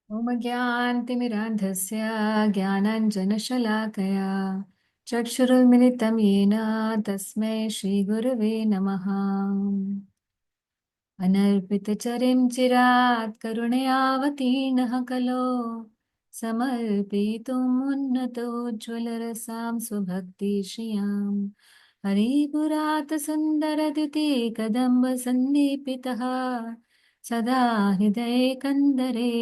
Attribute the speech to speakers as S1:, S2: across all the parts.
S1: ॐ ज्ञानतिमिरान्धस्य ज्ञानाञ्जनशलाकया चक्षुरुन्मिलितं येन तस्मै श्रीगुरवे नमः। अनर्पितचरिं चिरात् करुणयावतीर्णः कलो समर्पयितुम् उन्नतोज्ज्वलरसां स्वभक्तिश्रियाम् हरिपुरात् सुन्दरद्युतिकदम्बसन्निपितः सदा हृदये कन्दरे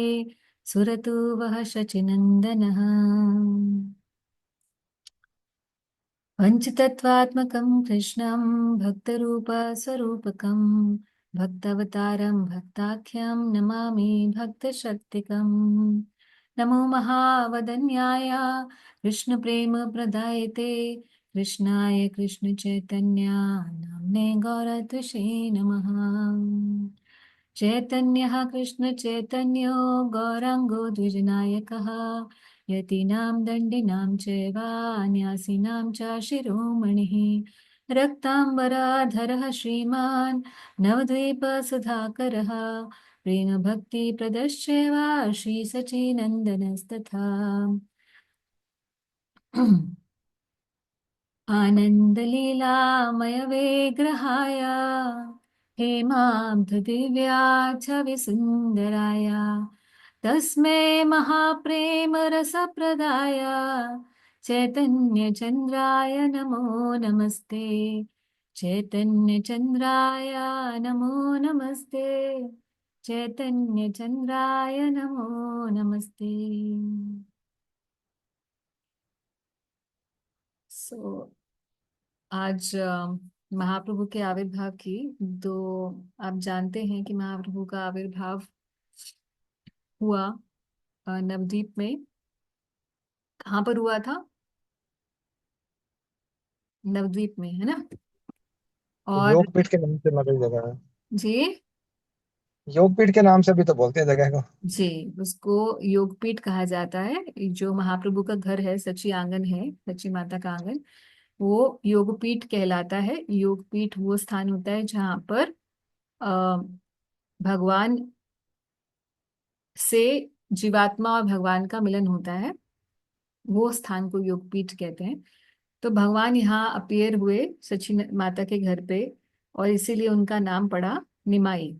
S1: सुरतु वः शचिनन्दनः। पञ्चतत्त्वात्मकं कृष्णं भक्तरूपस्वरूपकं भक्तावतारं भक्ताख्यं नमामि भक्तशक्तिकम्। नमो महावदन्याय कृष्णप्रेमप्रदायते कृष्णाय कृष्णचैतन्या नाम्ने गौरत्विषे नमः। चैतन्यः कृष्णचैतन्यो गौराङ्गो द्विजनायकः यतीनां दण्डिनां चैव न्यासिनां च शिरोमणिः रक्ताम्बराधरः श्रीमान् नवद्वीपसुधाकरः प्रेमभक्तिप्रदश्चैव श्रीसचिनन्दनस्तथा। आनन्दलीलामयविग्रहाय हेमाब्धदिव्याच्छविसुन्दराय तस्मै महाप्रेमरसप्रदाय चैतन्यचन्द्राय नमो नमस्ते। चैतन्यचन्द्राय नमो नमस्ते। चैतन्यचन्द्राय नमो नमस्ते। सो आज महाप्रभु के आविर्भाव की दो, आप जानते हैं कि महाप्रभु का आविर्भाव हुआ नवद्वीप में। कहाँ पर हुआ था? नवद्वीप में, है ना? और
S2: योगपीठ के नाम से मतलब जगह है।
S1: जी,
S2: योगपीठ के नाम से भी तो बोलते हैं जगह को।
S1: जी, उसको योगपीठ कहा जाता है। जो महाप्रभु का घर है, सची आंगन है, सची माता का आंगन, वो योगपीठ कहलाता है। योगपीठ वो स्थान होता है जहाँ पर अ, भगवान से जीवात्मा और भगवान का मिलन होता है। वो स्थान को योगपीठ कहते हैं। तो भगवान यहाँ अपीयर हुए सची माता के घर पे, और इसीलिए उनका नाम पड़ा निमाई।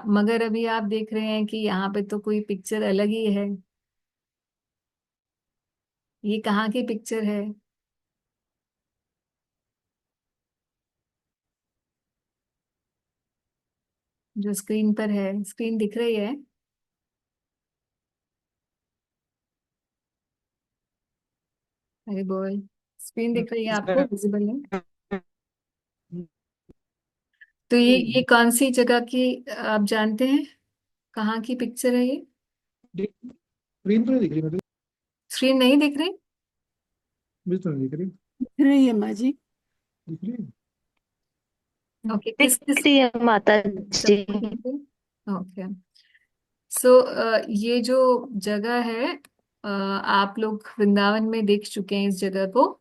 S1: मगर अभी आप देख रहे हैं कि यहाँ पे तो कोई पिक्चर अलग ही है। ये कहाँ की पिक्चर है? जो स्क्रीन पर है, स्क्रीन दिख रही है? अरे बोल, स्क्रीन दिख रही है आपको? विजिबल है? तो ये कौन सी जगह की आप जानते हैं? कहाँ की पिक्चर है ये?
S2: स्क्रीन तो नहीं दिख रही मुझे।
S1: स्क्रीन नहीं दिख रही?
S2: मुझे तो नहीं दिख रही।
S3: दिख रही है माँ जी।
S2: दिख रही है।
S1: ओके,
S3: दिख
S1: किस किस
S3: रही है माता जी।
S1: सबको दिख रही? ओके। सो ये जो जगह है, आप लोग वृंदावन में देख चुके हैं इस जगह को।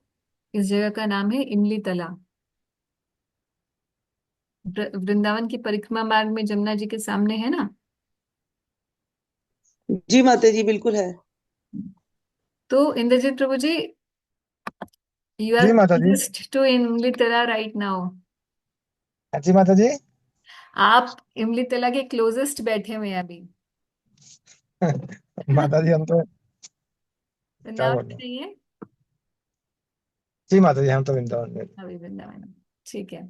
S1: इस जगह का नाम है इमली तला। वृंदावन की परिक्रमा मार्ग में जमुना जी के सामने है ना।
S3: जी माता जी बिल्कुल है।
S1: तो इंद्रजीत प्रभु जी, you R
S2: G mata ji.
S1: Closest to इमली तला राइट नाउ।
S2: हाँ जी माता जी।
S1: आप इमली तला के क्लोजेस्ट बैठे हुए हैं अभी।
S2: माता जी हम तो क्या
S1: वृंदावन
S2: बोल
S1: में
S2: रहे हैं।
S1: नहीं है?
S2: जी माता जी हम तो वृंदावन में।
S1: अभी वृंदावन में। ठीक है।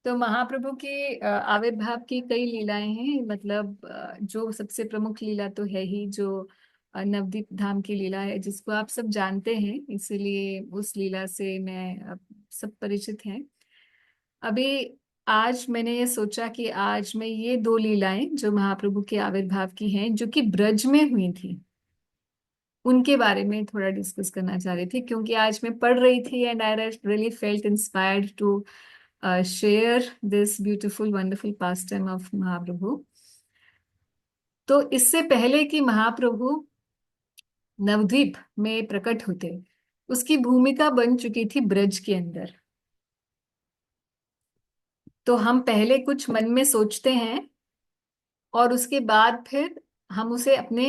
S1: तो महाप्रभु के आविर्भाव की कई लीलाएं हैं। मतलब जो सबसे प्रमुख लीला तो है ही, जो नवदीप धाम की लीला है, जिसको आप सब जानते हैं, इसीलिए उस लीला से मैं सब परिचित हैं। अभी आज मैंने ये सोचा कि आज मैं ये दो लीलाएं जो महाप्रभु के आविर्भाव की हैं, जो कि ब्रज में हुई थी, उनके बारे में थोड़ा डिस्कस करना चाह रही थी, क्योंकि आज मैं पढ़ रही थी and I really felt inspired to share this beautiful wonderful pastime of Mahaprabhu. तो इससे पहले कि महाप्रभु नवद्वीप में प्रकट होते, उसकी भूमिका बन चुकी थी ब्रज के अंदर। तो हम पहले कुछ मन में सोचते हैं, और उसके बाद फिर हम उसे अपने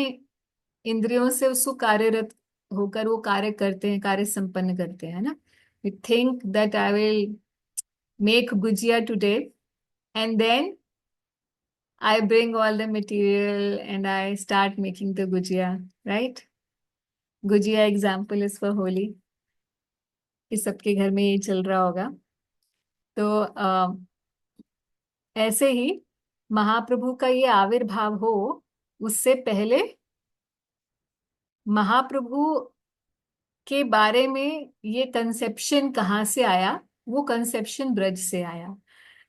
S1: इंद्रियों से उसको कार्यरत होकर वो कार्य करते हैं, कार्य संपन्न करते हैं, ना। We think that I will make gujiya today, and then I bring all the material and I start making the gujia, right? Gujia example is for Holi, कि सबके घर में ये चल रहा होगा। तो ऐसे ही महाप्रभु का ये आविर्भाव हो, उससे पहले महाप्रभु के बारे में ये कंसेप्शन कहाँ से आया? वो कंसेप्शन ब्रज से आया।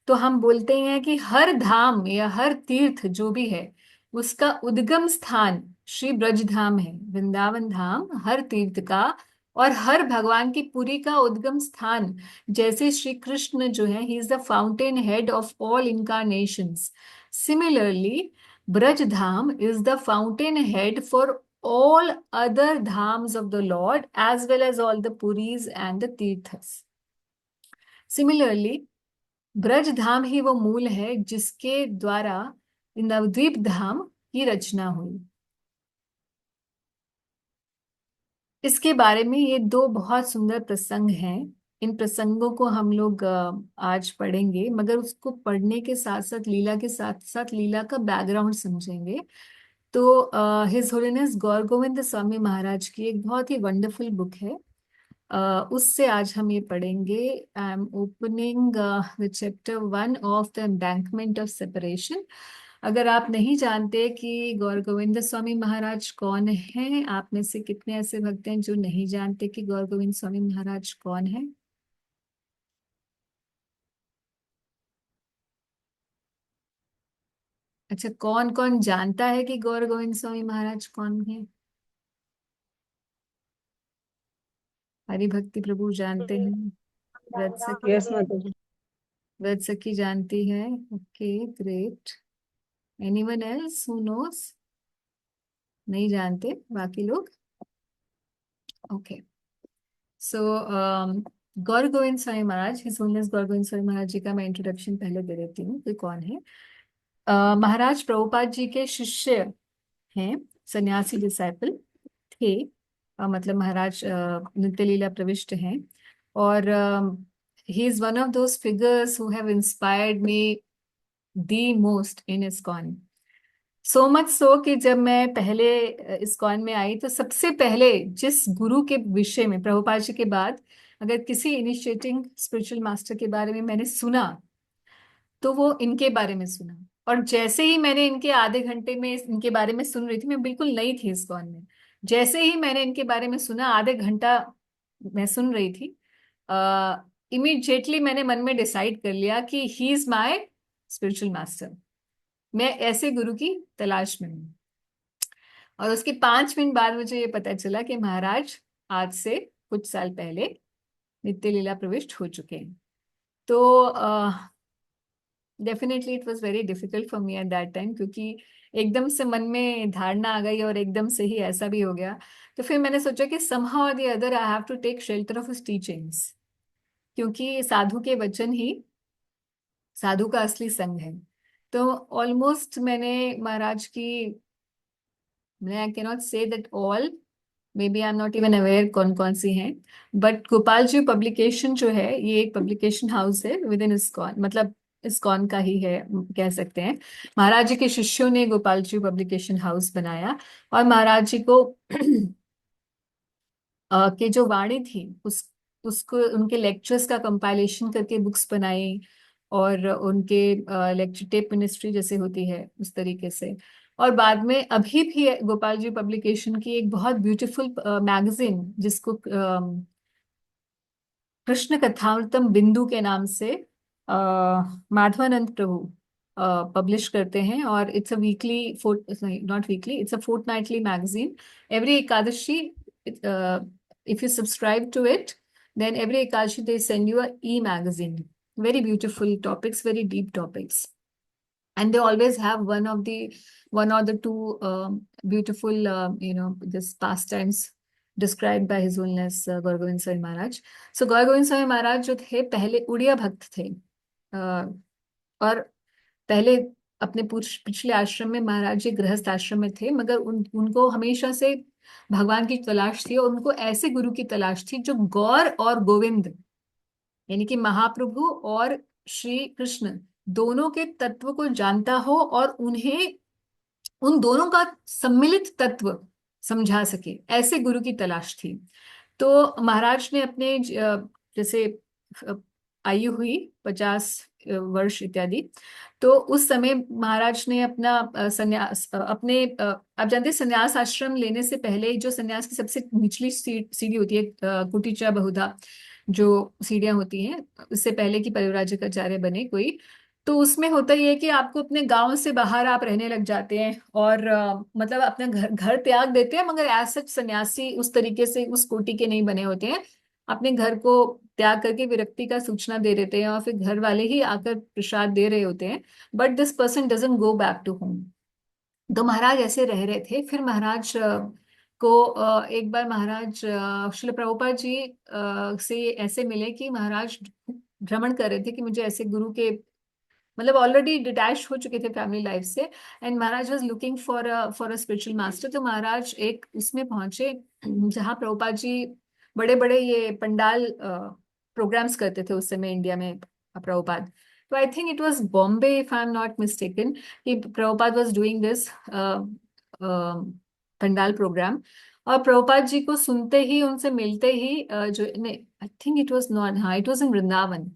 S1: तो हम बोलते हैं कि हर धाम या हर तीर्थ जो भी है, उसका उद्गम स्थान श्री ब्रज धाम है, वृंदावन धाम हर तीर्थ का और हर भगवान की पुरी का उद्गम स्थान। जैसे श्री कृष्ण जो है, he is the fountain head of all incarnations, similarly Braj Dham is the fountain head for all other dhams of the Lord as well as all the puris and the tirthas. Similarly, Braj Dham ही वो मूल है जिसके द्वारा नवद्वीप धाम की रचना हुई। इसके बारे में ये दो बहुत सुंदर प्रसंग हैं। इन प्रसंगों को हम लोग आज पढ़ेंगे, मगर उसको पढ़ने के साथ साथ लीला के साथ साथ लीला का बैकग्राउंड समझेंगे। तो हिज होलीनेस गौर गोविंद स्वामी महाराज की एक बहुत ही वंडरफुल बुक है, उससे आज हम ये पढ़ेंगे। I am opening the chapter 1 of the embankment of separation. अगर आप नहीं जानते कि गौर गोविंद स्वामी महाराज कौन है, आप में से कितने ऐसे भक्त हैं जो नहीं जानते कि गौर गोविंद स्वामी महाराज कौन है? अच्छा, कौन कौन जानता है कि गौर गोविंद स्वामी महाराज कौन है? हरि भक्ति प्रभु जानते हैं, व्रत सखी,
S3: यस माता जी।
S1: व्रत सखी जानती है। Okay, great. Anyone else who knows? नहीं जानते बाकी लोग? ओके, सो गौर गोविंद स्वामी महाराज, हिज होलीनेस गौर गोविंद स्वामी महाराज जी का मैं इंट्रोडक्शन पहले दे देती हूँ कि कौन है। महाराज प्रभुपाद जी के शिष्य हैं, सन्यासी डिसाइपल थे। मतलब महाराज नित्य लीला प्रविष्ट हैं, और he is one of those figures who have inspired me the most in ISKCON. So much so कि जब मैं पहले इस्कॉन में आई, तो सबसे पहले जिस गुरु के विषय में प्रभुपाद जी के बाद अगर किसी इनिशिएटिंग स्पिरिचुअल मास्टर के बारे में मैंने सुना, तो वो इनके बारे में सुना। और जैसे ही मैंने इनके आधे घंटे में इनके बारे में सुन रही थी, मैं बिल्कुल नई थी इस्कॉन में, जैसे ही मैंने इनके बारे में सुना, आधे घंटा मैं सुन रही थी, इमीडिएटली मैंने मन में डिसाइड कर लिया कि he is my spiritual master. मैं ऐसे गुरु की तलाश में हूँ। और उसके 5 मिनट बाद मुझे ये पता चला कि महाराज आज से कुछ साल पहले नित्य लीला प्रविष्ट हो चुके हैं। तो definitely it was very difficult for me at that time, क्योंकि एकदम से मन में धारणा आ गई और एकदम से ही ऐसा भी हो गया। तो फिर मैंने सोचा कि somehow or the other I have to take shelter of his teachings, क्योंकि साधु के वचन ही साधु का असली संग है। तो ऑलमोस्ट मैंने महाराज की, I can not say that all, may B I am not even aware कौन कौन सी हैं, बट गोपाल जी पब्लिकेशन जो है, ये एक पब्लिकेशन हाउस है विद इन इस्कॉन, मतलब इस्कॉन का ही है कह सकते हैं। महाराज जी के शिष्यों ने गोपाल जी पब्लिकेशन हाउस बनाया, और महाराज जी को के जो वाणी थी उसको उनके लेक्चर्स का कंपाइलेशन करके बुक्स बनाई, और उनके लेक्चर टेप मिनिस्ट्री जैसे होती है उस तरीके से। और बाद में अभी भी गोपाल जी पब्लिकेशन की एक बहुत ब्यूटीफुल मैगजीन, जिसको कृष्ण कथामृतम बिंदु के नाम से माधवानंद प्रभु पब्लिश करते हैं। और it's a weekly, not weekly, it's a fortnightly magazine. Every Ekadashi, if you subscribe to it, then every Ekadashi they send you a e-magazine. Very beautiful topics, very deep topics. And they always have one or the two beautiful, this pastimes described by His Holiness Gaur Govind Swami Maharaj. So Gaur Govind Swami Maharaj जो थे, पहले उड़िया भक्त थे, और पहले अपने पिछले आश्रम में महाराज जी गृहस्थ आश्रम में थे, मगर उनको हमेशा से भगवान की तलाश थी, और उनको ऐसे गुरु की तलाश थी जो गौर और गोविंद, यानी कि महाप्रभु और श्री कृष्ण दोनों के तत्व को जानता हो और उन्हें उन दोनों का सम्मिलित तत्व समझा सके, ऐसे गुरु की तलाश थी। तो महाराज ने अपने जैसे अ, आयु हुई 50 वर्ष इत्यादि, तो उस समय महाराज ने अपना संन्यास अपने आप जानते हैं संन्यास आश्रम लेने से पहले जो संन्यास की सबसे निचली सीढ़ी होती है, कुटीचा बहुधा जो सीढ़ियां होती हैं, उससे पहले कि परिव्राजकाचार्य बने कोई, तो उसमें होता ही है कि आपको अपने गांव से बाहर आप रहने लग जाते हैं, और मतलब अपना घर घर त्याग देते हैं, मगर एज सच सन्यासी उस तरीके से उस कोटि के नहीं बने होते हैं। अपने घर को त्याग करके विरक्ति का सूचना दे देते हैं, और फिर घर वाले ही आकर प्रसाद दे रहे होते हैं, but this person doesn't go back to home. तो महाराज ऐसे रह रहे थे। फिर महाराज को एक बार महाराज श्रील प्रभुपाद जी से ऐसे मिले कि महाराज भ्रमण कर रहे थे कि मुझे ऐसे गुरु के, मतलब ऑलरेडी डिटैच हो चुके थे फैमिली लाइफ से, and Maharaj was looking for a spiritual master. तो महाराज एक उसमें पहुंचे जहाँ प्रभुपाद जी बड़े बड़े ये पंडाल प्रोग्राम्स करते थे उस समय इंडिया में, प्रभुपाद। तो I think it was Bombay if I am not mistaken, कि Prabhupada was doing this pandal program. और प्रभुपाद जी को सुनते ही, उनसे मिलते ही जो नहीं, आई थिंक इट वाज नॉट, हाँ इट वाज इन वृंदावन।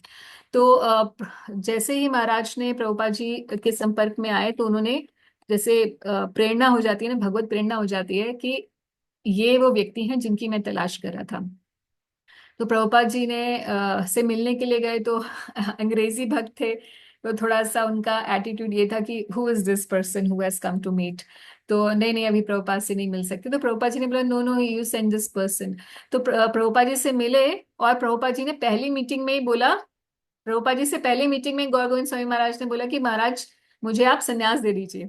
S1: तो जैसे ही महाराज ने प्रभुपाद जी के संपर्क में आए, तो उन्होंने जैसे प्रेरणा हो जाती है ना, भगवत प्रेरणा हो जाती है कि ये वो व्यक्ति हैं जिनकी मैं तलाश कर रहा था। तो प्रभुपाद जी ने से मिलने के लिए गए, तो अंग्रेजी भक्त थे, तो थोड़ा सा उनका एटीट्यूड ये था कि who is this person who has come to meet. तो नहीं नहीं, अभी प्रभुपाद से नहीं मिल सकते। तो प्रभुपाद जी ने बोला no no, you send this person. तो प्रभुपाद जी से मिले, और प्रभुपाद जी ने पहली मीटिंग में ही बोला, प्रभुपाद जी से पहले मीटिंग में गौर गोविंद स्वामी महाराज ने बोला कि महाराज मुझे आप संन्यास दे दीजिए,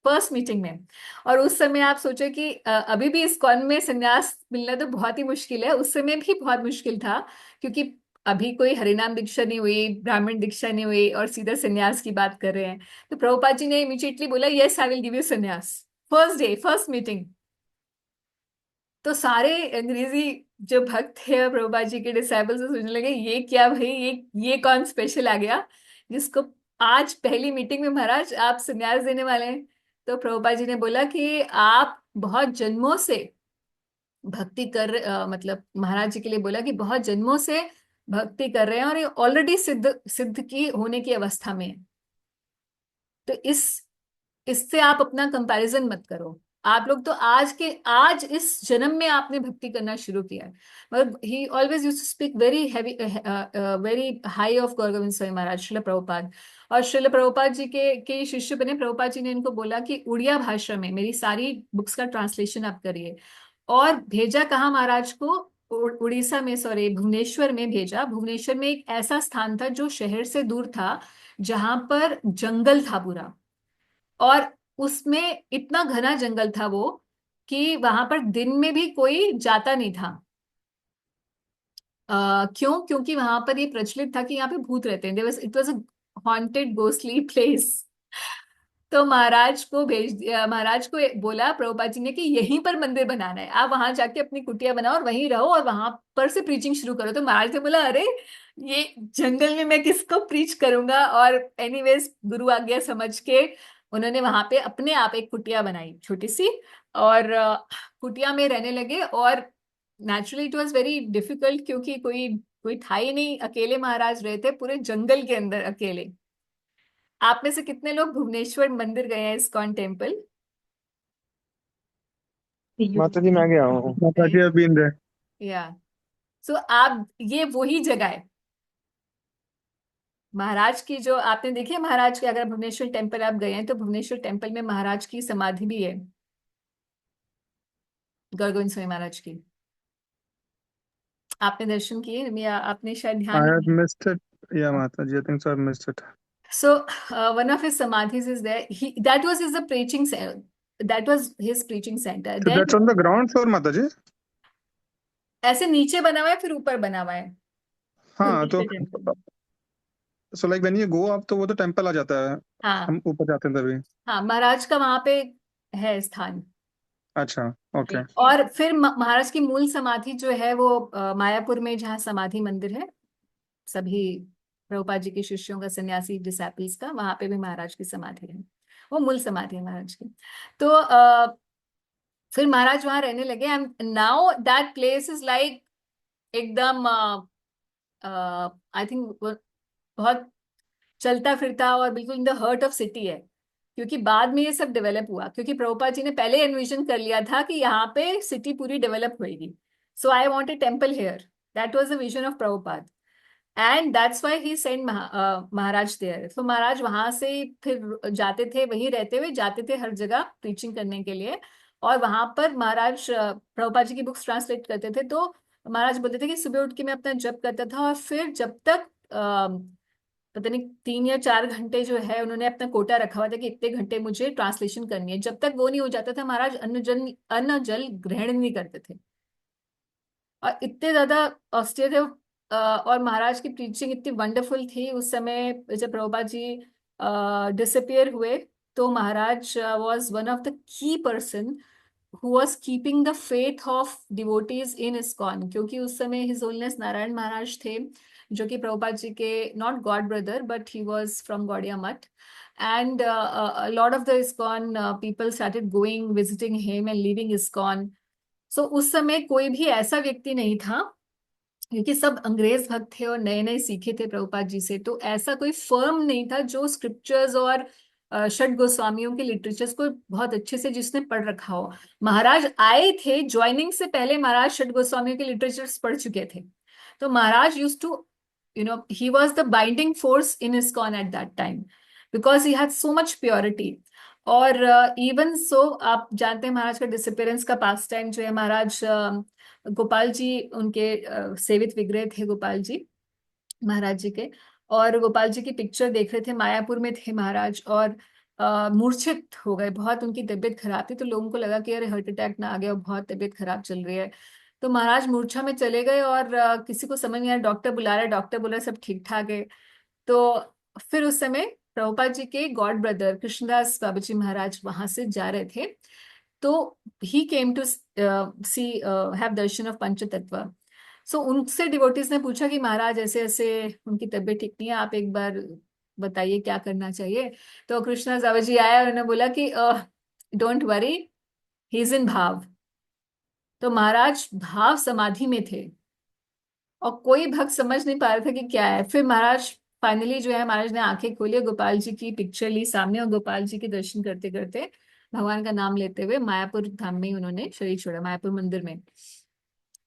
S1: फर्स्ट मीटिंग में। और उस समय आप सोचे कि अभी भी इस कॉन में संन्यास मिलना तो बहुत ही मुश्किल है, उस समय भी बहुत मुश्किल था, क्योंकि अभी कोई हरिनाम दीक्षा नहीं हुई, ब्राह्मण दीक्षा नहीं हुई, और सीधा संन्यास की बात कर रहे हैं। तो प्रभुपाद जी ने इमीडिएटली बोला yes I will give you संन्यास, फर्स्ट डे फर्स्ट मीटिंग। तो सारे अंग्रेजी जो भक्त थे प्रभुपाद जी के डिसाइबल्स से सोचने लगे ये क्या भाई, ये कौन स्पेशल आ गया जिसको आज पहली मीटिंग में महाराज आप संन्यास देने वाले हैं। तो प्रभुपाद जी ने बोला कि आप बहुत जन्मों से भक्ति कर मतलब महाराज जी के लिए बोला कि बहुत जन्मों से भक्ति कर रहे हैं, और ये ऑलरेडी सिद्ध सिद्ध की होने की अवस्था में है। तो इससे आप अपना कंपैरिजन मत करो। आप लोग तो आज इस जन्म में आपने भक्ति करना शुरू किया है। मतलब he always used to speak very heavy, very high of Gaur Govind Swami Maharaj, Srila Prabhupada. और श्रील प्रभुपाद जी के शिष्य बने। प्रभुपाद जी ने इनको बोला कि उड़िया भाषा में मेरी सारी बुक्स का ट्रांसलेशन आप करिए। और भेजा कहाँ महाराज को, उड़ीसा में, सॉरी भुवनेश्वर में भेजा। भुवनेश्वर में एक ऐसा स्थान था जो शहर से दूर था, जहां पर जंगल था पूरा, और उसमें इतना घना जंगल था वो कि वहां पर दिन में भी कोई जाता नहीं था। क्यों? क्योंकि वहां पर ये प्रचलित था कि यहाँ पे भूत रहते हैं। It was a haunted ghostly place. तो महाराज को भेज दिया, महाराज को बोला प्रभुपाद जी ने कि यहीं पर मंदिर बनाना है, आप वहां जाके अपनी कुटिया बनाओ और वहीं रहो, और वहां पर से प्रीचिंग शुरू करो। तो महाराज ने बोला अरे ये जंगल में मैं किसको प्रीच करूंगा। और एनीवेज गुरु आज्ञा समझ के उन्होंने वहां पे अपने आप एक कुटिया बनाई छोटी सी, और कुटिया में रहने लगे। और naturally it was very difficult, क्योंकि कोई कोई था ही नहीं, अकेले महाराज रहे थे पूरे जंगल के अंदर अकेले। आप में से कितने लोग भुवनेश्वर मंदिर गए हैं, इस्कॉन टेम्पल?
S2: माता जी मैं गया हूँ।
S4: माता जी अभी इंद्र
S1: या सो आप, ये वही जगह है महाराज की, जो आपने देखी है महाराज के, अगर भुवनेश्वर टेम्पल आप गए हैं तो भुवनेश्वर टेम्पल में महाराज की समाधि भी है, गौर गोविंद स्वामी महाराज की। आपने दर्शन किए या आपने शायद ध्यान
S4: I
S1: नहीं
S4: have
S1: दिया?
S4: missed it. Yeah, Mata ji, I think so. I've missed it.
S1: So one of his samadhis is there. That was his preaching center. That was his preaching center.
S4: So
S1: Then
S4: that's on the ground floor, Mata ji.
S1: ऐसे नीचे बना हुआ है, फिर ऊपर बना हुआ है
S4: हाँ तो
S1: Bhubaneswar temple.
S4: So like when you go आप तो वो तो टेम्पल आ जाता है,
S1: हाँ
S4: हम ऊपर जाते हैं तभी।
S1: हाँ, महाराज का वहां पे है स्थान।
S4: अच्छा। ओके।
S1: और फिर महाराज की मूल समाधि जो है वो मायापुर में, जहाँ समाधि मंदिर है सभी प्रभुपाद जी के शिष्यों का, सन्यासी डिसैपल्स का, वहां पे भी महाराज की समाधि है। वो मूल समाधि है महाराज की। तो फिर महाराज वहां रहने लगे and now that place is like एकदम आई थिंक बहुत चलता फिरता और बिल्कुल in the heart of city है। क्योंकि बाद में ये सब डेवलप हुआ, क्योंकि प्रभुपाद जी ने पहले एनविजन कर लिया था कि यहाँ पे सिटी पूरी डेवलप होएगी। So I want a temple here, that was the vision of Prabhupada, and that's why he send Maharaj there. तो महाराज वहां से फिर जाते थे, वहीं रहते हुए जाते थे हर जगह प्रीचिंग करने के लिए। और वहां पर महाराज प्रभुपाद जी की बुक्स ट्रांसलेट करते थे। तो महाराज बोलते थे कि सुबह उठ के मैं अपना जप करता था, और फिर जब तक पता नहीं 3 या 4 घंटे जो है उन्होंने अपना कोटा रखा हुआ था कि इतने घंटे मुझे ट्रांसलेशन करनी है, जब तक वो नहीं हो जाता था महाराज अन्न जल ग्रहण नहीं करते थे। और इतने ज्यादा ऑस्टियर थे। और महाराज की प्रीचिंग इतनी वंडरफुल थी उस समय। जब प्रभुपाद जी डिसअपियर हुए, तो Maharaj was one of the key person who was keeping the faith of devotees in ISKCON. क्योंकि उस समय हिज होलीनेस नारायण महाराज थे, जो कि प्रभुपाद जी के not god brother, but he was from Gaudiya Math. And lot of the ISKCON people started going, visiting him and living ISKCON. So उस समय कोई भी ऐसा व्यक्ति नहीं था, क्योंकि सब अंग्रेज भक्त थे और नए नए सीखे थे प्रभुपाद जी से, तो ऐसा कोई फर्म नहीं था जो स्क्रिप्चर्स और षट गोस्वामियों के लिटरेचर्स को बहुत अच्छे से जिसने पढ़ रखा हो। महाराज आए थे, ज्वाइनिंग से पहले महाराज षट गोस्वामियों के लिटरेचर्स पढ़ चुके थे। तो Maharaj use to, he was the binding force in ISKCON at that time, because he had so much purity. और इवन सो आप जानते हैं महाराज का डिसअपियरेंस का पास टाइम जो है, महाराज गोपाल जी उनके सेवित विग्रह थे, गोपाल जी महाराज जी के। और गोपाल जी की पिक्चर देख रहे थे, मायापुर में थे महाराज, और मूर्छित हो गए, बहुत उनकी तबीयत खराब थी। तो लोगों को लगा कि अरे हार्ट अटैक ना आ गया, और बहुत तबीयत खराब चल रही है। तो महाराज मूर्छा में चले गए, और किसी को समझ नहीं आया, डॉक्टर बुला रहे, डॉक्टर बोला सब ठीक ठाक है। तो फिर उस समय प्रभुपाद जी के गॉड ब्रदर कृष्णदास बाबा जी महाराज वहां से जा रहे थे। तो he came to see have darshan of Pancha Tattva. So उनसे डिवोटीज ने पूछा कि महाराज ऐसे ऐसे उनकी तबीयत ठीक नहीं है, आप एक बार बताइए क्या करना चाहिए। तो कृष्णदास बाबा जी आया और उन्होंने बोला कि don't worry, he is in भाव। तो महाराज भाव समाधि में थे, और कोई भक्त समझ नहीं पा रहा था कि क्या है। फिर महाराज फाइनली जो है, महाराज ने आंखें खोली, गोपाल जी की पिक्चर ली सामने, और गोपाल जी के दर्शन करते करते भगवान का नाम लेते हुए मायापुर धाम में ही उन्होंने शरीर छोड़ा, मायापुर मंदिर में।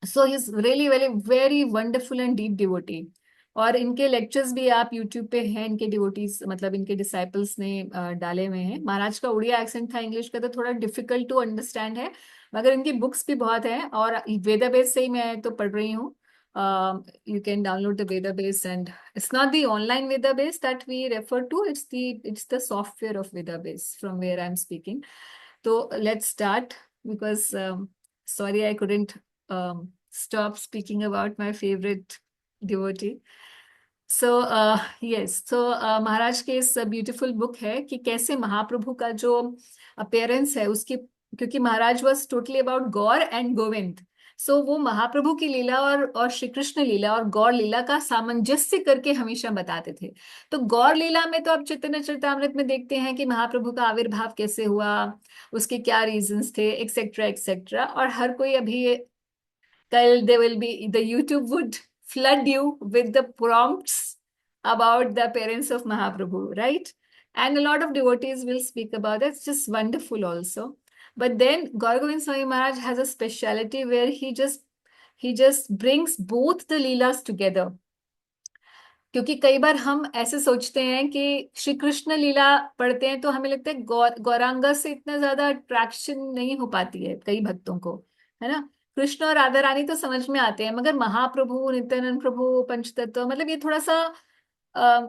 S1: So he is really very very wonderful and deep devotee. और इनके लेक्चर्स भी आप यूट्यूब पे हैं, इनके डिवोटीज मतलब इनके डिसाइपल्स ने डाले हुए हैं। महाराज का उड़िया एक्सेंट था, इंग्लिश का तो थोड़ा डिफिकल्ट टू अंडरस्टैंड है, मगर इनकी बुक्स भी बहुत हैं। और वेदाबेस से ही मैं तो पढ़ रही हूँ। You can download the Vedabase, and it's not the online Vedabase that we refer to, it's the software of Vedabase from where I'm speaking. So let's start, because sorry I couldn't stop speaking about my favorite devotee. So yes, so Maharaj के इस beautiful book है कि कैसे महाप्रभु का जो appearance है उसकी, क्योंकि Maharaj was totally about Gaur and Govind. So वो महाप्रभु की लीला और श्री कृष्ण लीला और गौर लीला का सामंजस्य करके हमेशा बताते थे। तो गौर लीला में तो आप चैतन्य चरितामृत में देखते हैं कि महाप्रभु का आविर्भाव कैसे हुआ, उसके क्या रीजंस थे, एक्सेट्रा एक्सेट्रा। और हर कोई अभी कल they will be, the YouTube would flood you with the prompts about the parents of Mahaprabhu, right? And a lot of devotees will speak about it. It's just wonderful also. But then Gaur Govind Swami Maharaj has a speciality where he just brings both the leelas together. क्योंकि कई बार हम ऐसे सोचते हैं कि श्री कृष्ण लीला पढ़ते हैं तो हमें लगता है गौरांगा से इतना ज्यादा अट्रैक्शन नहीं हो पाती है कई भक्तों को, है ना। कृष्ण और राधा रानी तो समझ में आते हैं, मगर महाप्रभु, नित्यानंद प्रभु, पंचतत्व, मतलब ये थोड़ा सा अ,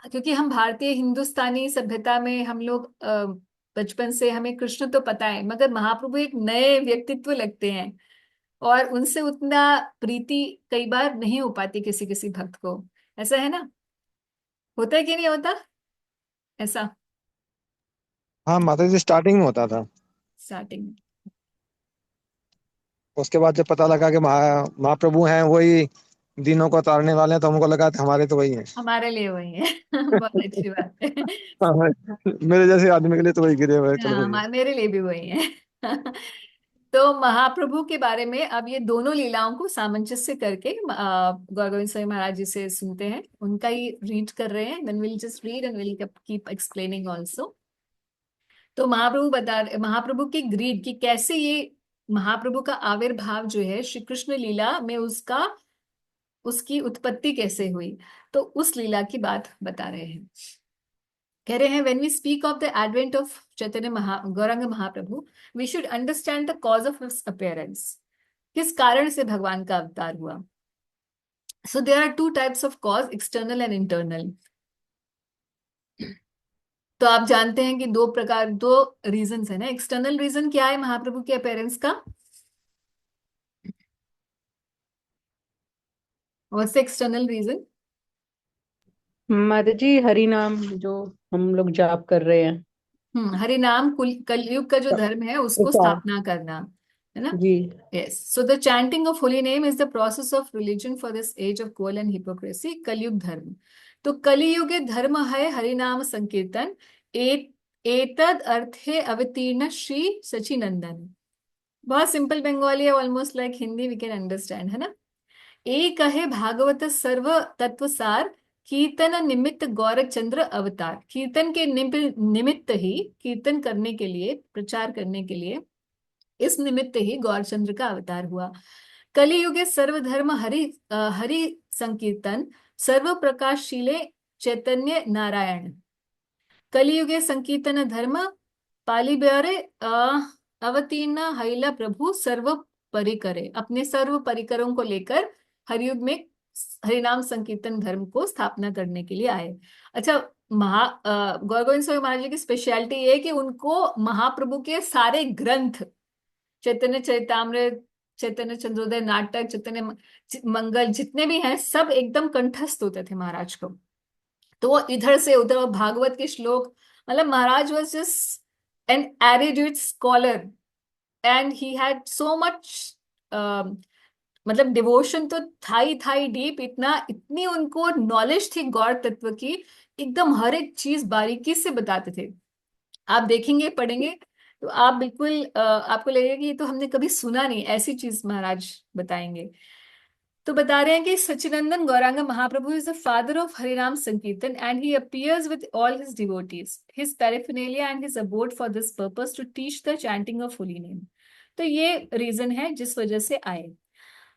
S1: क्योंकि हम भारतीय हिंदुस्तानी सभ्यता में हम लोग बचपन से हमें कृष्ण तो पता है, मगर महाप्रभु एक नए व्यक्तित्व लगते हैं, और उनसे उतना प्रीति कई बार नहीं हो पाती किसी किसी भक्त को, ऐसा है ना। होता है कि नहीं होता ऐसा
S2: हाँ माता जी, स्टार्टिंग में होता था।
S1: स्टार्टिंग?
S2: उसके बाद जब पता लगा कि महाप्रभु हैं वही दीनों को उतारने वाले हैं, तो हमको लगा कि हमारे तो वही हैं।
S1: हमारे लिए वही है। बहुत अच्छी बात है।
S2: हाँ, मेरे जैसे आदमी के लिए तो वही गिरे हुए हैं, चलो
S1: हाँ,
S2: सही है।
S1: मेरे लिए भी वही है। तो महाप्रभु के बारे में अब ये दोनों लीलाओं को सामंजस्य करके गौर गोविंद स्वामी महाराज जी से सुनते हैं, उनका ही रीड कर रहे हैं। Then will just read and will keep explaining also. तो महाप्रभु की ग्रीड कि कैसे ये महाप्रभु का आविर्भाव जो है श्री कृष्ण लीला में उसका उसकी उत्पत्ति कैसे हुई, तो उस लीला की बात बता रहे हैं। कह रहे हैं, when we speak of the advent of Gaurang Mahaprabhu, we should understand the cause of his appearance. किस कारण से भगवान का अवतार हुआ? So there are two types of cause, external and internal. तो आप जानते हैं कि दो रीजंस है ना। एक्सटर्नल रीजन क्या है महाप्रभु के अपेयरेंस का? What's the external reason?
S3: माता जी, हरि नाम जो हम लोग जाप कर रहे हैं।
S1: हरि नाम कलयुग का जो धर्म है उसको
S2: प्रचार।
S1: स्थापना करना, है ना?
S3: जी।
S1: Yes. So the chanting of holy name is the process of religion for this age of coal and hypocrisy, कलयुग धर्म। तो कलियुगे धर्म है हरि नाम संकीर्तन। एतद अर्थे अवतीर्ण श्री सचिनंदन। बहुत सिंपल बंगाली है, almost like Hindi, we can understand, है ना? एक है भागवत सर्व तत्व सार, कीर्तन निमित्त गौरचंद्र अवतार। कीर्तन के निमित्त ही, कीर्तन करने के लिए, प्रचार करने के लिए, इस निमित्त ही गौरचंद्र का अवतार हुआ। कलियुगे सर्वधर्म हरि संकीर्तन, सर्व प्रकाशशीले चैतन्य नारायण। कलियुगे संकीर्तन धर्म पालिब्यारे अवतीर्ण हैला प्रभु सर्व परिकरे। अपने सर्व परिकरों को लेकर हरियुग में हरिनाम संकीर्तन धर्म को स्थापना करने के लिए आए। अच्छा, गौर गोविंद स्वामी महाराज जी की स्पेशलिटी ये है कि उनको महाप्रभु के सारे ग्रंथ, चैतन्य चरितामृत, चैतन्य चंद्रोदय नाटक, चैतन्य मंगल, जितने भी हैं सब एकदम कंठस्थ होते थे महाराज को। तो वो इधर से उधर, वो भागवत के श्लोक, मतलब Maharaj was just an erudite scholar and he had so much, मतलब डिवोशन तो था ही डीप, इतनी उनको नॉलेज थी गौर तत्व की। एकदम हर एक चीज बारीकी से बताते थे। आप देखेंगे पढ़ेंगे तो आप बिल्कुल आपको लगेगा कि ये तो हमने कभी सुना नहीं, ऐसी चीज महाराज बताएंगे। तो बता रहे हैं कि Sachchidananda Gauranga Mahaprabhu is the father of Harinam Sankirtan and he appears with all his devotees, his paraphernalia and his abode for this purpose to teach the chanting of holy name. तो ये रीजन है जिस वजह से आए।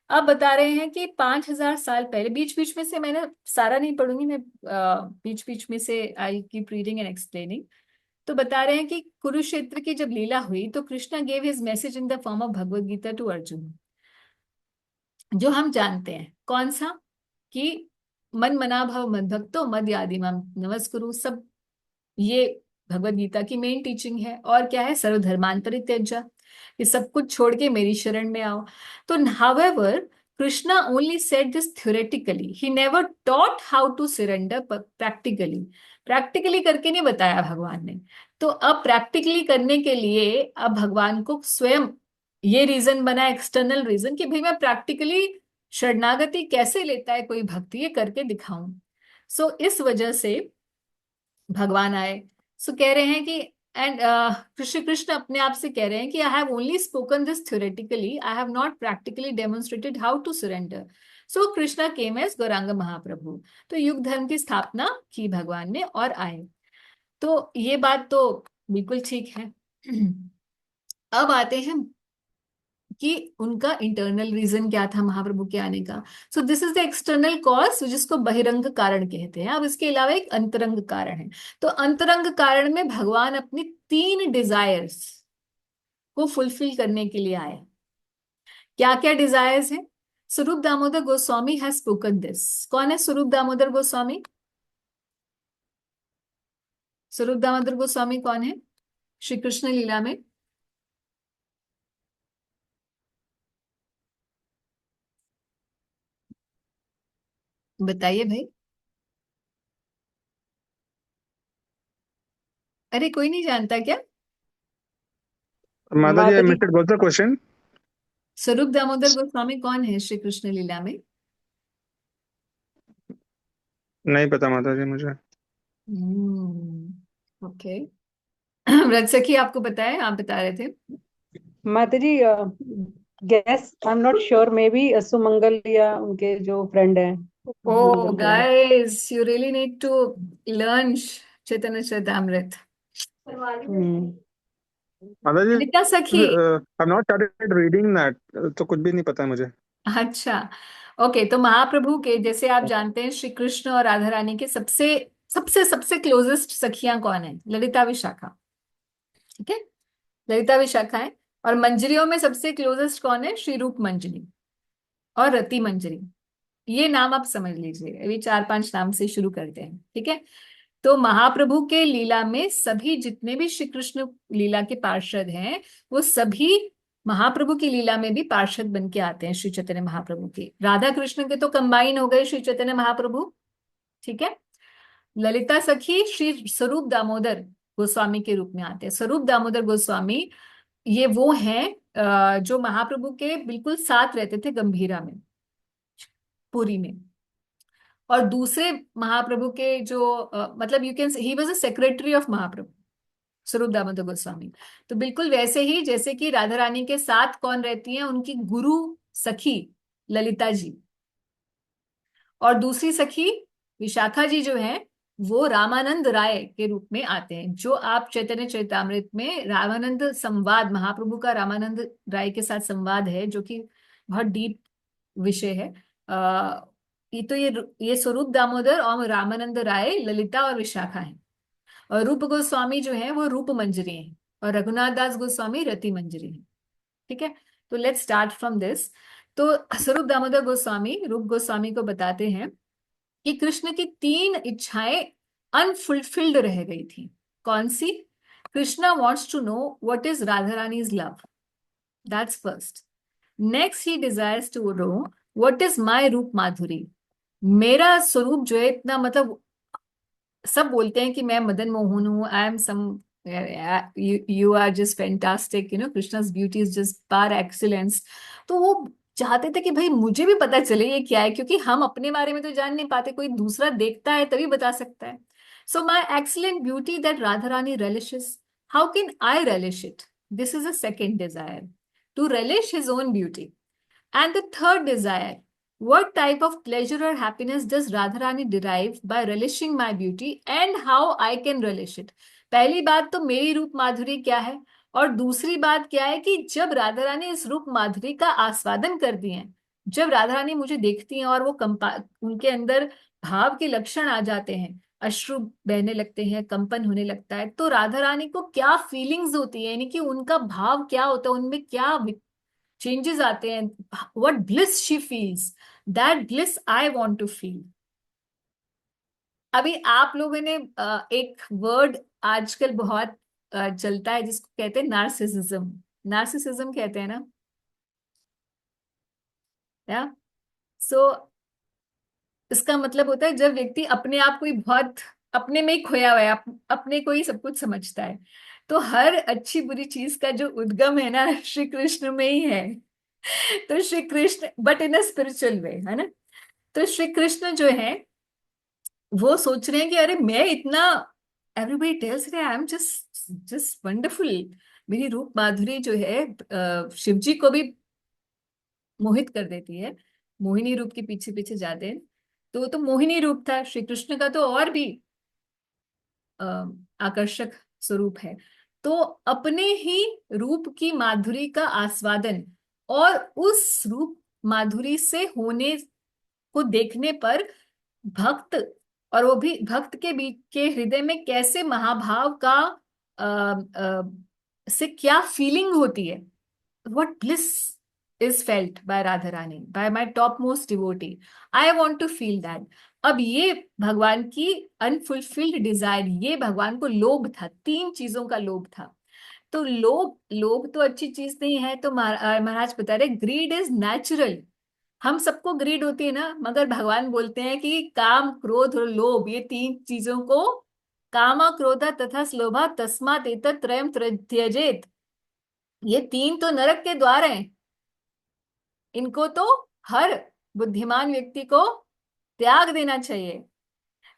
S1: अब बता रहे हैं कि 5,000 साल पहले, बीच बीच में से मैंने सारा नहीं पढ़ूंगी मैं, बीच बीच में से I keep reading and explaining. तो बता रहे हैं कि कुरुक्षेत्र की जब लीला हुई तो Krishna gave his message in the form of Bhagavad Gita to Arjun, जो हम जानते हैं कौन सा, कि मन मना भव मद भक्तो मद आदि माम नमस्कुरु, सब ये भगवत गीता की मेन टीचिंग है। और क्या है? सर्वधर्मान परित्यज्य, कि सब कुछ छोड़ के मेरी शरण में आओ। तो however Krishna only said this theoretically, he never taught how to surrender practically. Practically करके नहीं बताया भगवान ने। तो अब प्रैक्टिकली करने के लिए अब भगवान को स्वयं ये रीजन बना, एक्सटर्नल रीजन, कि भाई मैं प्रैक्टिकली शरणागति कैसे लेता है कोई भक्ति, ये करके दिखाऊं। सो इस वजह से भगवान आए। सो कह रहे हैं कि एंड कृष्ण कृष्ण अपने आप से कह रहे हैं कि I have only spoken this theoretically, I have not practically demonstrated how to surrender. So Krishna came as Gauranga Mahaprabhu. तो युग धर्म की स्थापना की भगवान ने और आए। तो ये बात तो बिल्कुल ठीक है। अब आते हैं कि उनका इंटरनल रीजन क्या था महाप्रभु के आने का। सो this is the external cause, जिसको बहिरंग कारण कहते हैं। अब इसके अलावा एक अंतरंग कारण है। तो अंतरंग कारण में भगवान अपनी 3 डिजायर्स को फुलफिल करने के लिए आए। क्या क्या डिजायर्स हैं? स्वरूप Damodar Goswami has spoken this. कौन है स्वरूप दामोदर गोस्वामी? स्वरूप दामोदर गोस्वामी कौन है श्री कृष्ण लीला में? बताइए भाई। अरे कोई नहीं जानता क्या?
S4: माता ji, I
S3: mata ji,
S4: missed it, what's the question?
S1: Swarup Damodar Goswami कौन है श्री कृष्ण लीला में?
S4: नहीं पता माता जी मुझे।
S1: ओके। व्रत सखी आपको पता है, आप बता रहे थे।
S3: Mata ji, guess I am not sure, maybe Sumangal या उनके जो फ्रेंड हैं
S1: ओ
S3: मंगल वगैरह।
S1: Guys, you really need to learn Chaitanya Charitamrita.
S3: Hmm.
S4: Mata ji,
S1: Lalita Sakhi.
S4: I not started reading that, तो कुछ भी नहीं पता है मुझे।
S1: अच्छा। ओके, तो महाप्रभु के, जैसे आप जानते हैं, श्री कृष्ण और राधा रानी के सबसे सबसे सबसे क्लोजेस्ट सखियां कौन है? ललिता विशाखा। ठीक है, ललिता विशाखा है। और मंजरियों में सबसे क्लोजेस्ट कौन है? श्री रूप मंजरी और रति मंजरी। ये नाम आप समझ लीजिए, अभी 4-5 नाम से शुरू करते हैं, ठीक है। तो महाप्रभु के लीला में सभी जितने भी श्री कृष्ण लीला के पार्षद हैं, वो सभी महाप्रभु की लीला में भी पार्षद बन के आते हैं। श्री चैतन्य महाप्रभु के, राधा कृष्ण के तो कंबाइन हो गए श्री चैतन्य महाप्रभु, ठीक है। ललिता सखी श्री स्वरूप दामोदर गोस्वामी के रूप में आते हैं। स्वरूप दामोदर गोस्वामी ये वो हैं जो महाप्रभु के बिल्कुल साथ रहते थे गंभीरा में, पुरी में। और दूसरे महाप्रभु के जो मतलब you can, he was a secretary of Mahaprabhu, Swarup Damodar Goswami. तो बिल्कुल वैसे ही जैसे कि राधा रानी के साथ कौन रहती है, उनकी गुरु सखी ललिता जी। और दूसरी सखी विशाखा जी जो है, वो रामानंद राय के रूप में आते हैं। जो आप चैतन्य चरितामृत में रामानंद संवाद, महाप्रभु का रामानंद राय के साथ संवाद है, जो कि बहुत डीप विषय है। ये तो ये स्वरूप दामोदर और रामानंद राय ललिता और विशाखा है। और रूप गोस्वामी जो है वो रूप मंजरी है। और रघुनाथ दास गोस्वामी रति मंजरी है, ठीक है। तो लेट्स स्टार्ट फ्रॉम दिस। तो स्वरूप दामोदर गोस्वामी रूप गोस्वामी को बताते हैं कि कृष्ण की 3 इच्छाएं अनफुलफिल्ड रह गई थी। कौन सी? Krishna wants to know what is Radha Rani's love, that's first. Next he desires to know what is my rupa madhuri. मेरा स्वरूप जो है इतना, मतलब सब बोलते हैं कि मैं मदन मोहन हूँ, I am some, you are just fantastic, Krishna's beauty is just par excellence. तो वो चाहते थे कि भाई मुझे भी पता चले ये क्या है, क्योंकि हम अपने बारे में तो जान नहीं पाते, कोई दूसरा देखता है तभी बता सकता है। So my excellent beauty that Radha Rani relishes, how can I relish it? This is a second desire, to relish his own beauty. And the third desire, what type of pleasure or happiness does Radharani derive by relishing my beauty and how I can relish it? पहली बात तो मेरी रूप माधुरी क्या है, और दूसरी बात क्या है कि जब राधा रानी इस रूप माधुरी का आस्वादन करती हैं, जब राधा रानी मुझे देखती हैं और वो उनके अंदर भाव के लक्षण आ जाते हैं, अश्रु बहने लगते हैं, कंपन होने लगता है, तो राधा रानी को क्या फीलिंग्स होती है, यानी कि उनका भाव क्या होता है, उनमें क्या चेंजेस आते हैं, what bliss she feels, that bliss I want to feel. अभी आप लोगों ने एक वर्ड आजकल बहुत चलता है जिसको कहते हैं नार्सिसिज्म। नार्सिसिज्म कहते हैं ना, या सो इसका मतलब होता है जब व्यक्ति अपने आप को ही बहुत अपने में ही खोया हुआ है, अपने को ही सब कुछ समझता है। तो हर अच्छी बुरी चीज का जो उद्गम है ना, श्री कृष्ण में ही है। तो Shri Krishna, but in a spiritual way, है ना। तो श्री कृष्ण जो है वो सोच रहे हैं कि अरे मैं इतना, एवरीबडी टेल्स रे I am just just wonderful. मेरी रूप माधुरी जो है शिव जी को भी मोहित कर देती है। मोहिनी रूप के पीछे पीछे जाते हैं। तो वो तो मोहिनी रूप था, श्री कृष्ण का तो और भी अ, आकर्षक स्वरूप है। तो अपने ही रूप की माधुरी का आस्वादन और उस रूप माधुरी से होने को देखने पर भक्त, और वो भी भक्त के बीच के हृदय में कैसे महाभाव का से क्या फीलिंग होती है, what bliss is felt by Radha Rani, by my topmost devotee. I want to feel that. अब ये भगवान की अनफुलफिल्ड डिजायर, ये भगवान को लोभ था, 3 चीजों का लोभ था। तो लोभ लोभ तो अच्छी चीज नहीं है। तो महाराज बता रहे ग्रीड इज नेचुरल। हम सबको ग्रीड होती है ना, मगर भगवान बोलते हैं कि काम क्रोध और लोभ, ये 3 चीजों को काम क्रोध तथा लोभा तस्मात् एतत्त्रयम् त्यजेत। ये तीन तो नरक के द्वार हैं, इनको तो हर बुद्धिमान व्यक्ति को त्याग देना चाहिए।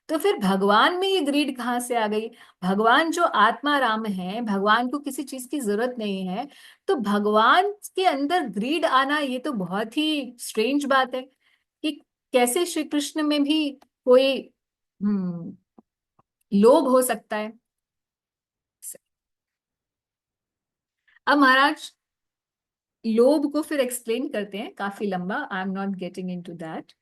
S1: तो फिर भगवान में ये ग्रीड कहाँ से आ गई? भगवान जो आत्मा राम है, भगवान को किसी चीज की जरूरत नहीं है, तो भगवान के अंदर ग्रीड आना ये तो बहुत ही स्ट्रेंज बात है कि कैसे श्री कृष्ण में भी कोई लोभ हो सकता है। अब महाराज लोभ को फिर एक्सप्लेन करते हैं, काफी लंबा, आई am not getting into that.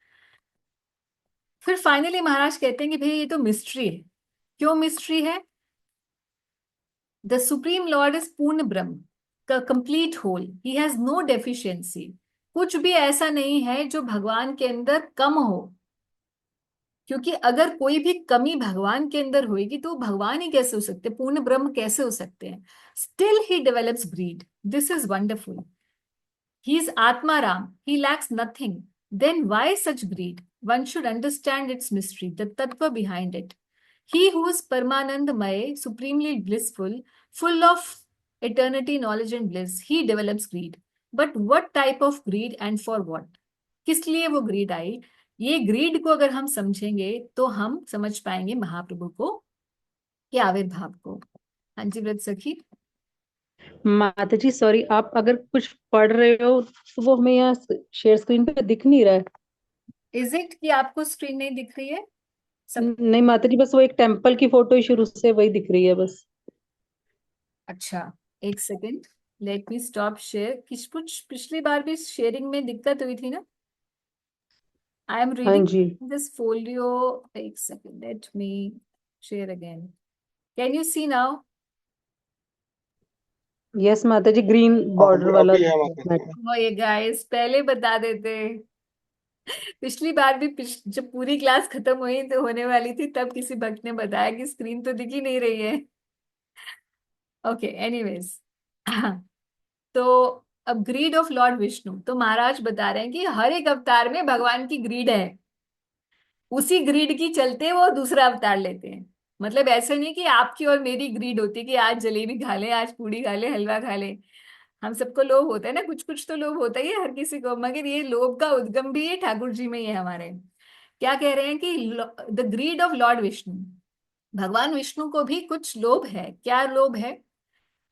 S1: फिर फाइनली महाराज कहते हैं कि भाई ये तो मिस्ट्री है। क्यों मिस्ट्री है? द सुप्रीम लॉर्ड इज पूर्ण ब्रह्म, का complete whole, he has no deficiency. कुछ भी ऐसा नहीं है जो भगवान के अंदर कम हो, क्योंकि अगर कोई भी कमी भगवान के अंदर होगी तो भगवान ही कैसे हो सकते, पूर्ण ब्रह्म कैसे हो सकते हैं? Still he develops greed, this is wonderful. He is Atmaram. He lacks nothing. Then why such greed? One should understand its mystery, the tattva behind it. He who is Paramanandamaya, supremely blissful, full of eternity, knowledge and bliss, he develops greed. But what type of greed and for what? किस लिए वो grid आई? ये grid को अगर हम समझेंगे तो हम समझ पाएंगे महाप्रभु को के आविर्भाव को। हाँ जी व्रत सखी।
S3: माता जी सॉरी, आप अगर कुछ पढ़ रहे हो तो वो हमें यहाँ शेयर स्क्रीन पे दिख नहीं रहा है।
S1: इज इट कि आपको स्क्रीन नहीं दिख रही है? सब
S3: नहीं माता जी, बस वो एक टेम्पल की फोटो ही शुरू से वही दिख रही है बस।
S1: अच्छा, एक सेकेंड, लेट मी स्टॉप शेयर। कुछ पिछली बार भी शेयरिंग में दिक्कत हुई थी ना? आई एम
S3: हाँ
S1: रीडिंग
S3: जी।
S1: This folio. एक second, let me share again. Can you see now?
S3: Yes mata ji, green border
S2: अभी
S3: वाला
S2: अभी है माता जी।
S1: ओ ये गाइस, पहले बता देते। पिछली बार भी जब पूरी क्लास खत्म हुई तो होने वाली थी, तब किसी भक्त ने बताया कि स्क्रीन तो दिख ही नहीं रही है। ओके एनीवेज तो अब ग्रीड ऑफ लॉर्ड विष्णु, तो महाराज बता रहे हैं कि हर एक अवतार में भगवान की ग्रीड है। उसी ग्रीड की चलते वो दूसरा अवतार लेते हैं। मतलब ऐसे नहीं कि आपकी और मेरी ग्रीड होती है कि आज जलेबी खा ले, आज पूड़ी खा ले, हलवा खा ले। हम सबको लोभ होता है ना, कुछ कुछ तो लोभ होता ही है हर किसी को, मगर ये लोभ का उद्गम भी ये ठाकुर जी में ही है हमारे। क्या कह रहे हैं कि the greed of lord Vishnu, भगवान विष्णु को भी कुछ लोभ है। क्या लोभ है?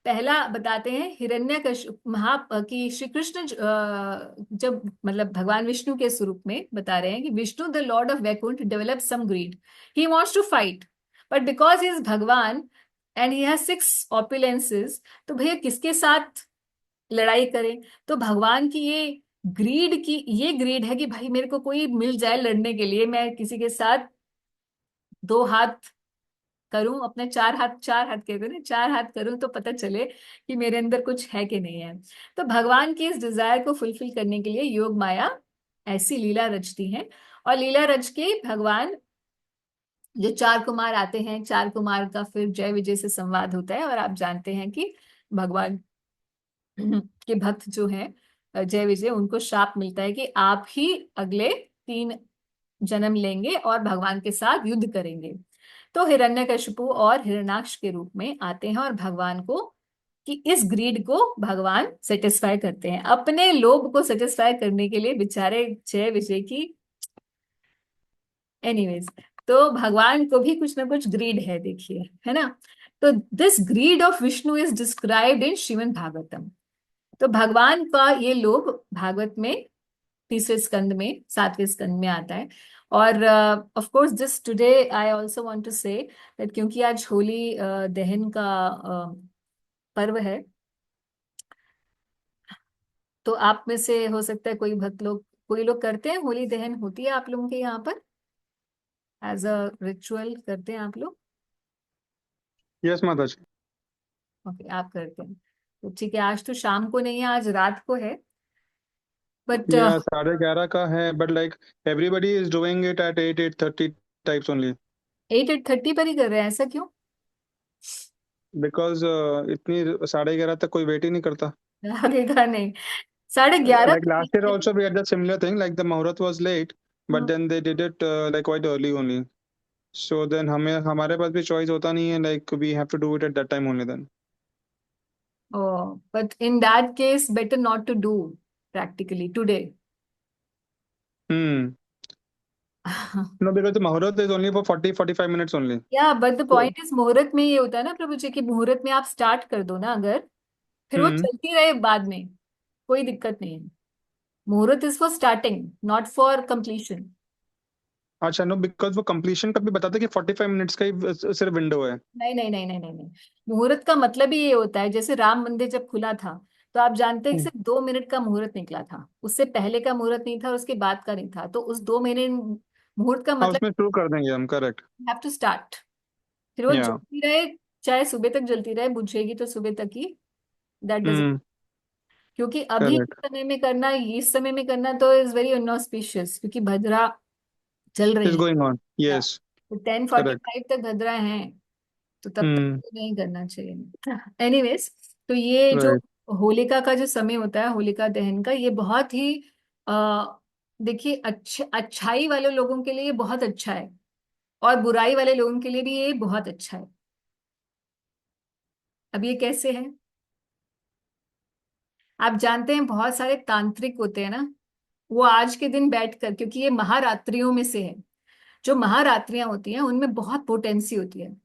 S1: पहला बताते हैं, हिरण्यकशिप महा कि श्री कृष्ण जब मतलब भगवान विष्णु के स्वरूप में बता रहे हैं कि Vishnu the lord of Vaikuntha develop some greed, he wants to fight, but because he is Bhagavan and he has 6 opulences, तो भैया किसके साथ लड़ाई करें? तो भगवान की ये ग्रीड है कि भाई मेरे को कोई मिल जाए लड़ने के लिए, मैं किसी के साथ 2 हाथ करूं, अपने 4 हाथ, 4 हाथ कहते हैं ना, 4 हाथ करूं तो पता चले कि मेरे अंदर कुछ है कि नहीं है। तो भगवान की इस डिजायर को फुलफिल करने के लिए योग माया ऐसी लीला रचती है। और लीला रच के भगवान, जो 4 कुमार आते हैं, 4 कुमार का फिर जय विजय से संवाद होता है। और आप जानते हैं कि भगवान के भक्त जो हैं जय विजय, उनको श्राप मिलता है कि आप ही अगले 3 जन्म लेंगे और भगवान के साथ युद्ध करेंगे। तो हिरण्यकशिपु और हिरण्याक्ष के रूप में आते हैं और भगवान को कि इस ग्रीड को भगवान सेटिस्फाई करते हैं, अपने लोभ को सेटिस्फाई करने के लिए बेचारे जय विजय की। एनीवेज, तो भगवान को भी कुछ ना कुछ ग्रीड है, देखिए, है ना? तो this greed of Vishnu is described in Shrimad Bhagavatam. तो भगवान का ये लोभ भागवत में तीसरे स्कंद में, 7वें स्कंद में आता है। और of course this today I also want to say that, क्योंकि आज होली दहन का पर्व है, तो आप में से हो सकता है कोई भक्त लोग, कोई लोग करते हैं, होली दहन होती है आप लोगों के यहाँ पर, एज अ रिचुअल करते हैं आप लोग?
S4: यस माता जी।
S1: ओके, आप करते हैं तो ठीक है। आज तो शाम को नहीं है, आज रात को है, बट
S4: या 11:30 का है, but like everybody is doing it at 8:30 types only,
S1: 8:30 पर ही कर रहे हैं, ऐसा क्यों?
S4: बिकॉज इतनी 11:30 तक कोई वेट ही नहीं करता।
S1: लगेगा नहीं, 11:30
S4: Like last year also we had the similar thing, like the Muhurat was late, but then they did it like quite early only. So then हमें हमारे पास भी choice होता नहीं है, like we have to do it at that time only then.
S1: Oh, but in that case, better not to do practically today.
S4: Hmm. No, because the Mahurat is only for 40-45 minutes only.
S1: या but the
S4: So,
S1: point is मुहूर्त में ये होता है ना प्रभु जी की मुहूर्त में आप स्टार्ट कर दो ना अगर, फिर वो
S4: hmm.
S1: चलती रहे बाद में, कोई दिक्कत नहीं है। मुहूर्त is for starting, not for completion.
S4: अच्छा, नो, बिकॉज वो कंप्लीशन का भी बताते कि 45 मिनट्स का ही सिर्फ विंडो है।
S1: नहीं नहीं नहीं नहीं नहीं नहीं, मुहूर्त का मतलब ही ये होता है, जैसे राम मंदिर जब खुला था तो आप जानते हैं कि
S4: हम्म।
S1: सिर्फ 2 मिनट का मुहूर्त निकला था, उससे पहले का मुहूर्त नहीं था और उसके बाद का नहीं था, तो उस 2 मिनट मुहूर्त का
S4: हाँ,
S1: मतलब
S4: उसमें शुरू कर देंगे हम, करेक्ट।
S1: Have to start. फिर वो
S4: या।
S1: जलती रहे, चाहे सुबह तक जलती रहे, बुझेगी तो सुबह तक ही, दैट डज।
S4: हम्म।
S1: क्योंकि अभी
S4: करेक्ट।
S1: के समय में करना, इस समय में करना तो इज वेरी अनऑस्पिशियस, क्योंकि भद्रा चल
S4: इज
S1: रही
S4: गोइंग ऑन,
S1: है,
S4: यस।
S1: तो टेन फोर्टी
S4: करेक्ट।
S1: फाइव तक भद्रा है, तो तब तक
S4: हम्म।
S1: तो नहीं करना चाहिए। एनीवेज, तो ये जो
S4: राइट।
S1: होलिका का जो समय होता है, होलिका दहन का, ये बहुत ही आ, देखिए, अच्छाई वाले लोगों के लिए ये बहुत अच्छा है, और बुराई वाले लोगों के लिए भी ये बहुत अच्छा है। अब ये कैसे है, आप जानते हैं बहुत सारे तांत्रिक होते हैं ना, वो आज के दिन बैठकर, क्योंकि ये महारात्रियों में से है, जो महारात्रियां होती हैं उनमें बहुत पोटेंसी होती है।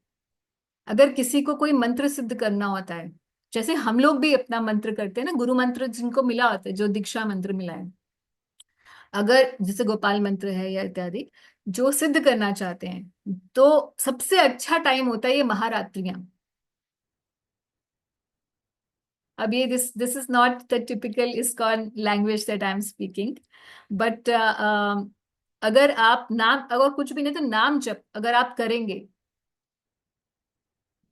S1: अगर किसी को कोई मंत्र सिद्ध करना होता है, जैसे हम लोग भी अपना मंत्र करते हैं ना, गुरु मंत्र जिनको मिला होता है, जो दीक्षा मंत्र मिला है, अगर जैसे गोपाल मंत्र है या इत्यादि, जो सिद्ध करना चाहते हैं, तो सबसे अच्छा टाइम होता है ये महारात्रियां। अब ये this is not the typical ISKCON language that I am speaking, but अगर आप नाम, अगर कुछ भी नहीं तो नाम जप अगर आप करेंगे,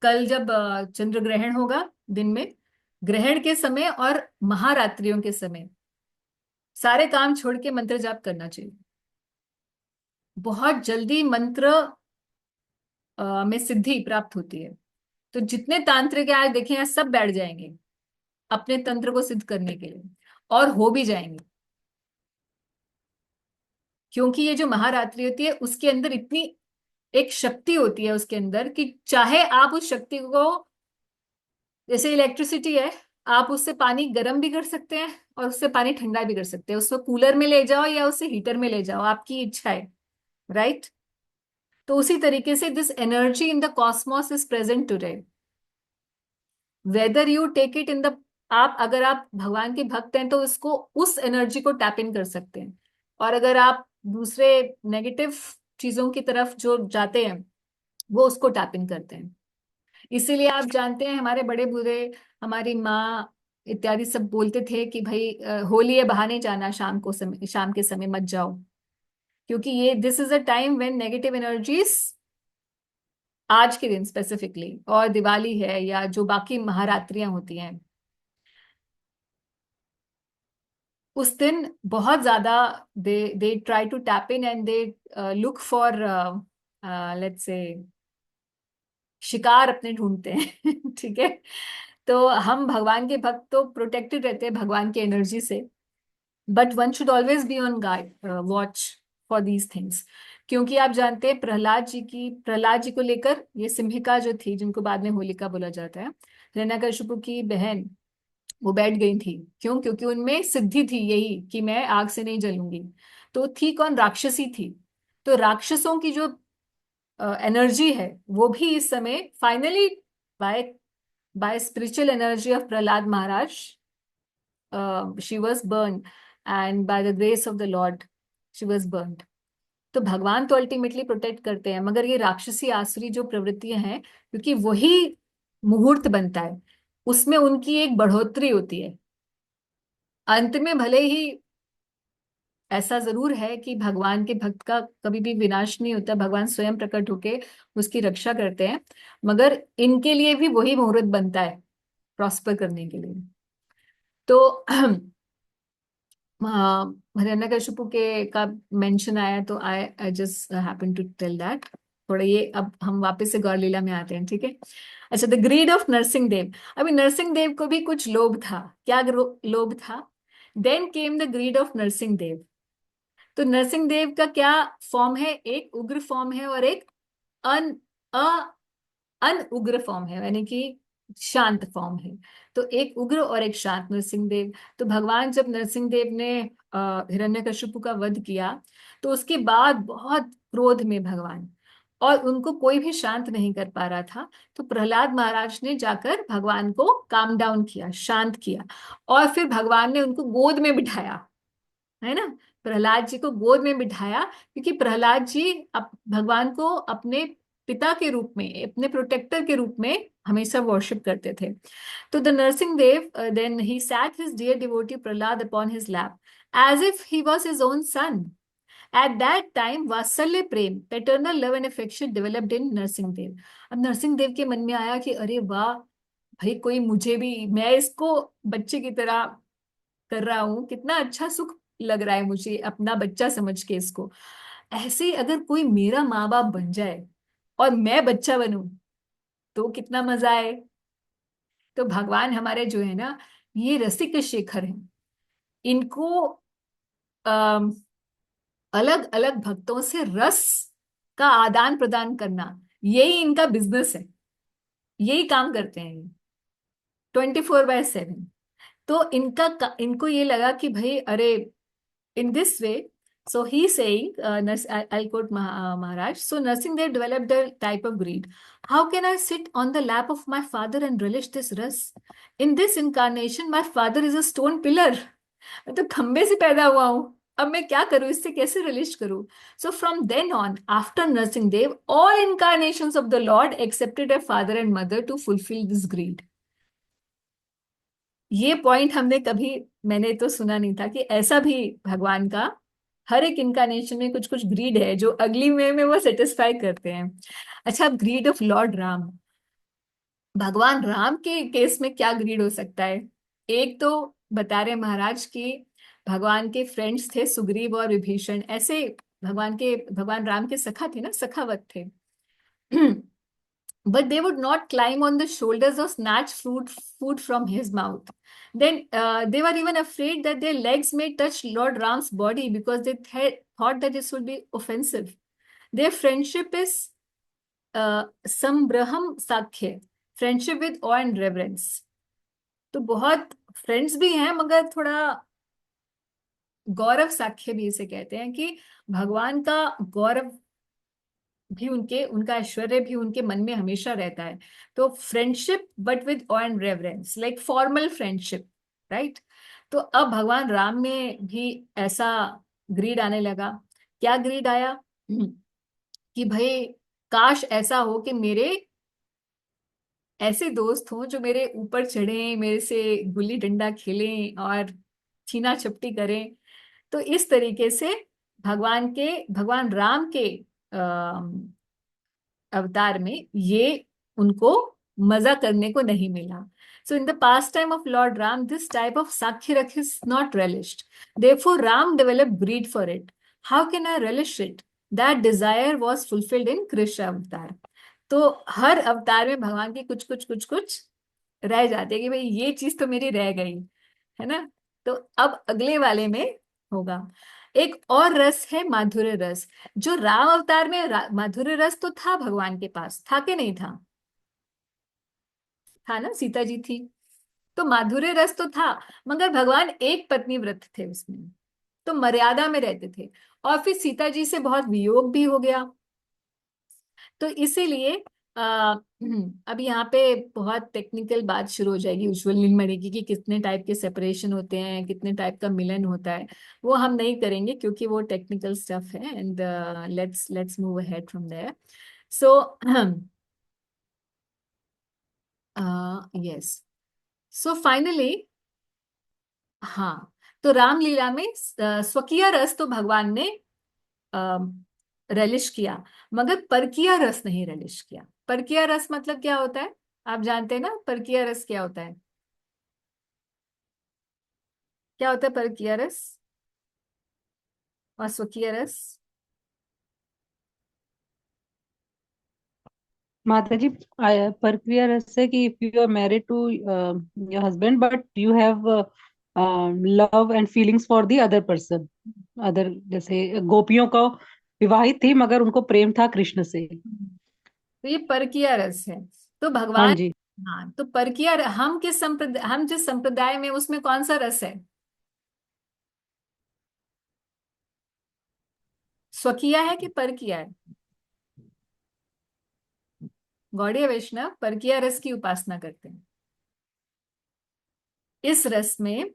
S1: कल जब चंद्र ग्रहण होगा दिन में, ग्रहण के समय और महारात्रियों के समय सारे काम छोड़ के मंत्र जाप करना चाहिए। बहुत जल्दी मंत्र में सिद्धि प्राप्त होती है। तो जितने तांत्रिक आज देखें, यहाँ सब बैठ जाएंगे अपने तंत्र को सिद्ध करने के लिए, और हो भी जाएंगे, क्योंकि ये जो महारात्रि होती है उसके अंदर इतनी एक शक्ति होती है उसके अंदर, कि चाहे आप उस शक्ति को, जैसे इलेक्ट्रिसिटी है, आप उससे पानी गर्म भी कर सकते हैं और उससे पानी ठंडा भी कर सकते हैं, उसको कूलर में ले जाओ या उससे हीटर में ले जाओ, आपकी इच्छा है, राइट। तो उसी तरीके से this energy in the cosmos is present today, whether you take it in the, आप अगर आप भगवान के भक्त हैं तो इसको, उस एनर्जी को टैप इन कर सकते हैं, और अगर आप दूसरे नेगेटिव चीजों की तरफ जो जाते हैं, वो उसको टैप इन करते हैं। इसीलिए आप जानते हैं हमारे बड़े बूढ़े, हमारी माँ इत्यादि सब बोलते थे कि भाई होली है, बहाने जाना, शाम को समय, शाम के समय मत जाओ, क्योंकि ये this is a time when negative energies, आज के दिन स्पेसिफिकली, और दिवाली है या जो बाकी महारात्रियां होती हैं, उस दिन बहुत ज्यादा they try to tap in and they look for, let's say, शिकार अपने ढूंढते हैं। ठीक है, तो हम भगवान के भक्त तो प्रोटेक्टेड रहते हैं भगवान की एनर्जी से, but one should always be on guard, watch for these things. क्योंकि आप जानते हैं प्रहलाद जी को लेकर ये सिम्हिका जो थी, जिनको बाद में होलिका बोला जाता है, हिरण्यकशिपु की बहन, वो बैठ गई थी, क्यों? क्योंकि उनमें सिद्धि थी यही कि मैं आग से नहीं जलूंगी। तो थी कौन? राक्षसी थी। तो राक्षसों की जो एनर्जी है, वो भी इस समय finally, by by spiritual energy of Prahlad Maharaj, she was burn, and by the grace of the lord she was burn. तो भगवान तो अल्टीमेटली प्रोटेक्ट करते हैं, मगर ये राक्षसी आसुरी जो प्रवृत्तियां हैं, क्योंकि वही मुहूर्त बनता है, उसमें उनकी एक बढ़ोतरी होती है। अंत में भले ही ऐसा जरूर है कि भगवान के भक्त का कभी भी विनाश नहीं होता, भगवान स्वयं प्रकट होके उसकी रक्षा करते हैं, मगर इनके लिए भी वही मुहूर्त बनता है प्रॉस्पर करने के लिए। तो हिरण्यकशिपु के का मेंशन आया, तो I just happen to tell that. थोड़ा ये, अब हम वापस से गौर लीला में आते हैं, ठीक है। अच्छा, द ग्रीड ऑफ नरसिंह देव। अभी नरसिंह देव को भी कुछ लोभ था, क्या लोभ था? Then came the greed of Narasimha Dev. तो नरसिंह देव का क्या फॉर्म है? एक उग्र फॉर्म है और एक अन अ अन उग्र फॉर्म है, यानी कि शांत फॉर्म है। तो एक उग्र और एक शांत नरसिंहदेव। तो भगवान जब नरसिंहदेव ने हिरण्यकशिपु का वध किया, तो उसके बाद बहुत क्रोध में भगवान, और उनको कोई भी शांत नहीं कर पा रहा था। तो प्रहलाद महाराज ने जाकर भगवान को काम डाउन किया, शांत किया, और फिर भगवान ने उनको गोद में बिठाया, है ना। प्रहलाद जी को गोद में बिठाया, क्योंकि प्रहलाद जी भगवान को अपने पिता के रूप में, अपने प्रोटेक्टर के रूप में हमेशा वर्शिप करते थे। तो the Narasimha Dev then he sat his dear devotee Prahlad upon his lap as if he was his own son. At that time vatsalya prem, paternal love and affection developed in Narasimha Dev. अब नरसिंह देव के मन में आया कि अरे वाह भाई, कोई मुझे भी, मैं इसको बच्चे की तरह कर रहा हूँ, कितना अच्छा सुख लग रहा है मुझे अपना बच्चा समझ के इसको। ऐसे ही अगर कोई मेरा माँ बाप बन जाए और मैं बच्चा बनूं, तो कितना मजा आए। तो भगवान हमारे जो है ना, ये रसिक शेखर हैं। इनको अलग अलग भक्तों से रस का आदान प्रदान करना, यही इनका बिजनेस है, यही काम करते हैं ये 24/7। तो इनको ये लगा कि भाई अरे, in this way, so he's saying, I'll quote Maharaj. So Narsimhadev developed the type of greed. How can I sit on the lap of my father and relish this ras? In this incarnation, my father is a stone pillar. मैं तो खंबे से पैदा हुआ हूँ, अब मैं क्या करूँ, इससे कैसे रिलिश करूँ? So from then on, after Narsimhadev, all incarnations of the Lord accepted a father and mother to fulfill this greed. ये पॉइंट हमने कभी, मैंने तो सुना नहीं था कि ऐसा भी भगवान का हर एक इनकारनेशन में कुछ कुछ ग्रीड है जो अगली में वो सेटिस्फाई करते हैं। अच्छा, ग्रीड ऑफ लॉर्ड राम, भगवान राम के केस में क्या ग्रीड हो सकता है? एक तो बता रहे महाराज की भगवान के फ्रेंड्स थे सुग्रीव और विभीषण, ऐसे भगवान राम के सखा थे ना, सखावत थे। but they would not climb on the shoulders or snatch food from his mouth. Then they were even afraid that their legs may touch Lord Ram's body because they thought that this would be offensive. Their friendship is sambraham sakhya, friendship with awe and reverence. तो बहुत friends भी हैं, मगर थोड़ा गौरव साख्य भी इसे कहते हैं, कि भगवान का गौरव भी उनका ऐश्वर्य भी उनके मन में हमेशा रहता है। तो friendship but with of and reverence, like formal friendship, right. तो अब भगवान राम में भी ऐसा ग्रीड आने लगा। क्या ग्रीड आया? कि भाई काश ऐसा हो कि मेरे ऐसे दोस्त हों जो मेरे ऊपर चढ़े, मेरे से गुल्ली डंडा खेलें और छीना झपटी करें। तो इस तरीके से भगवान राम के अवतार में ये उनको मजा करने को नहीं मिला। So in the pastime of Lord Ram, this type of sakhyarak is not relished. Therefore, Ram developed greed for it. How can I relish it? That desire was fulfilled in Krishna अवतार। तो हर अवतार में भगवान के कुछ रह जाते हैं कि भाई ये चीज तो मेरी रह गई, है ना। तो अब अगले वाले में होगा। एक और रस है माधुर्य रस। जो राम अवतार में माधुर्य रस तो था भगवान के पास, था कि नहीं था? था ना, सीता जी थी तो माधुर्य रस तो था, मगर भगवान एक पत्नी व्रत थे उसमें, तो मर्यादा में रहते थे। और फिर सीता जी से बहुत वियोग भी हो गया। तो इसीलिए अब यहाँ पे बहुत टेक्निकल बात शुरू हो जाएगी उज्जवल नीलमणि की, कि कितने टाइप के सेपरेशन होते हैं, कितने टाइप का मिलन होता है। वो हम नहीं करेंगे क्योंकि वो टेक्निकल स्टफ है। And let's move ahead from there. So yes, so finally, हाँ, तो रामलीला में स्वकीय रस तो भगवान ने relish किया, मगर परकीय रस नहीं relish किया। परकीय रस मतलब क्या होता है? आप जानते हैं ना परकीय रस क्या होता है? क्या होता है परकीय रस और स्वकीय रस?
S3: माता जी, प्रक्रिया रस है कि if you are married to your husband but you have love and feelings for the other person, other, जैसे गोपियों को विवाहित थी मगर उनको प्रेम था कृष्ण से।
S1: तो ये परकीय रस है। तो
S3: हाँ
S1: भगवान,
S3: जी।
S1: हाँ, तो परकीय हम किस संप्रदाय, हम जिस संप्रदाय में, उसमें कौन सा रस है? स्वकीय है कि परकीय है? गौड़ीय वैष्णव परकीय रस की उपासना करते हैं। इस रस में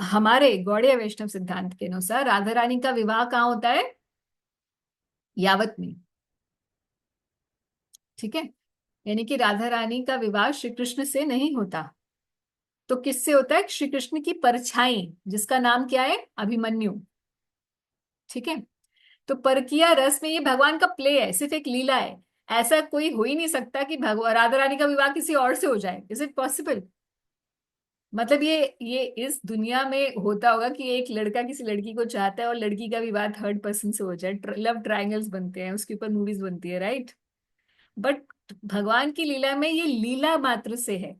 S1: हमारे गौड़ीय वैष्णव सिद्धांत के अनुसार राधा रानी का विवाह कहाँ होता है? यावत में। ठीक है, यानी कि राधा रानी का विवाह श्री कृष्ण से नहीं होता, तो किससे होता है? श्री कृष्ण की परछाई, जिसका नाम क्या है? अभिमन्यु। ठीक है, तो परकीय रस में ये भगवान का प्ले है, सिर्फ एक लीला है। ऐसा कोई हो ही नहीं सकता कि भगवान राधा रानी का विवाह किसी और से हो जाए। Is it possible? मतलब ये इस दुनिया में होता होगा कि एक लड़का किसी लड़की को चाहता है और लड़की का विवाह थर्ड पर्सन से हो जाए, लव ट्रायंगल्स बनते हैं, उसके ऊपर मूवीज बनती है, राइट? बट भगवान की लीला में ये लीला मात्र से है।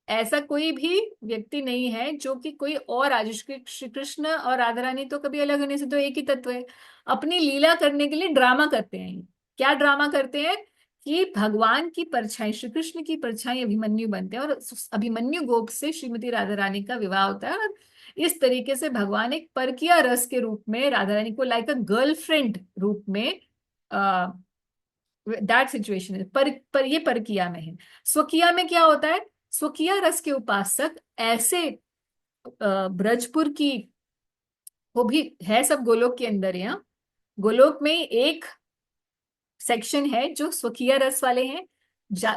S1: ऐसा कोई भी व्यक्ति नहीं है जो कि कोई और आज, श्री कृष्ण और राधा रानी तो कभी अलग होने से तो एक ही तत्व है। अपनी लीला करने के लिए ड्रामा करते हैं। क्या ड्रामा करते हैं? कि भगवान की परछाई, श्री कृष्ण की परछाई अभिमन्यु बनते हैं, और अभिमन्यु गोप से श्रीमती राधा रानी का विवाह होता है। और इस तरीके से भगवान एक परकीय रस के रूप में राधा रानी को लाइक अ गर्लफ्रेंड रूप में, दैट सिचुएशन है। पर ये परकिया में है। स्वकिया में क्या होता है? स्वकिया रस के उपासक ऐसे ब्रजपुर की, वो भी है सब गोलोक के अंदर, यहाँ गोलोक में एक सेक्शन है जो स्वकीय रस वाले हैं,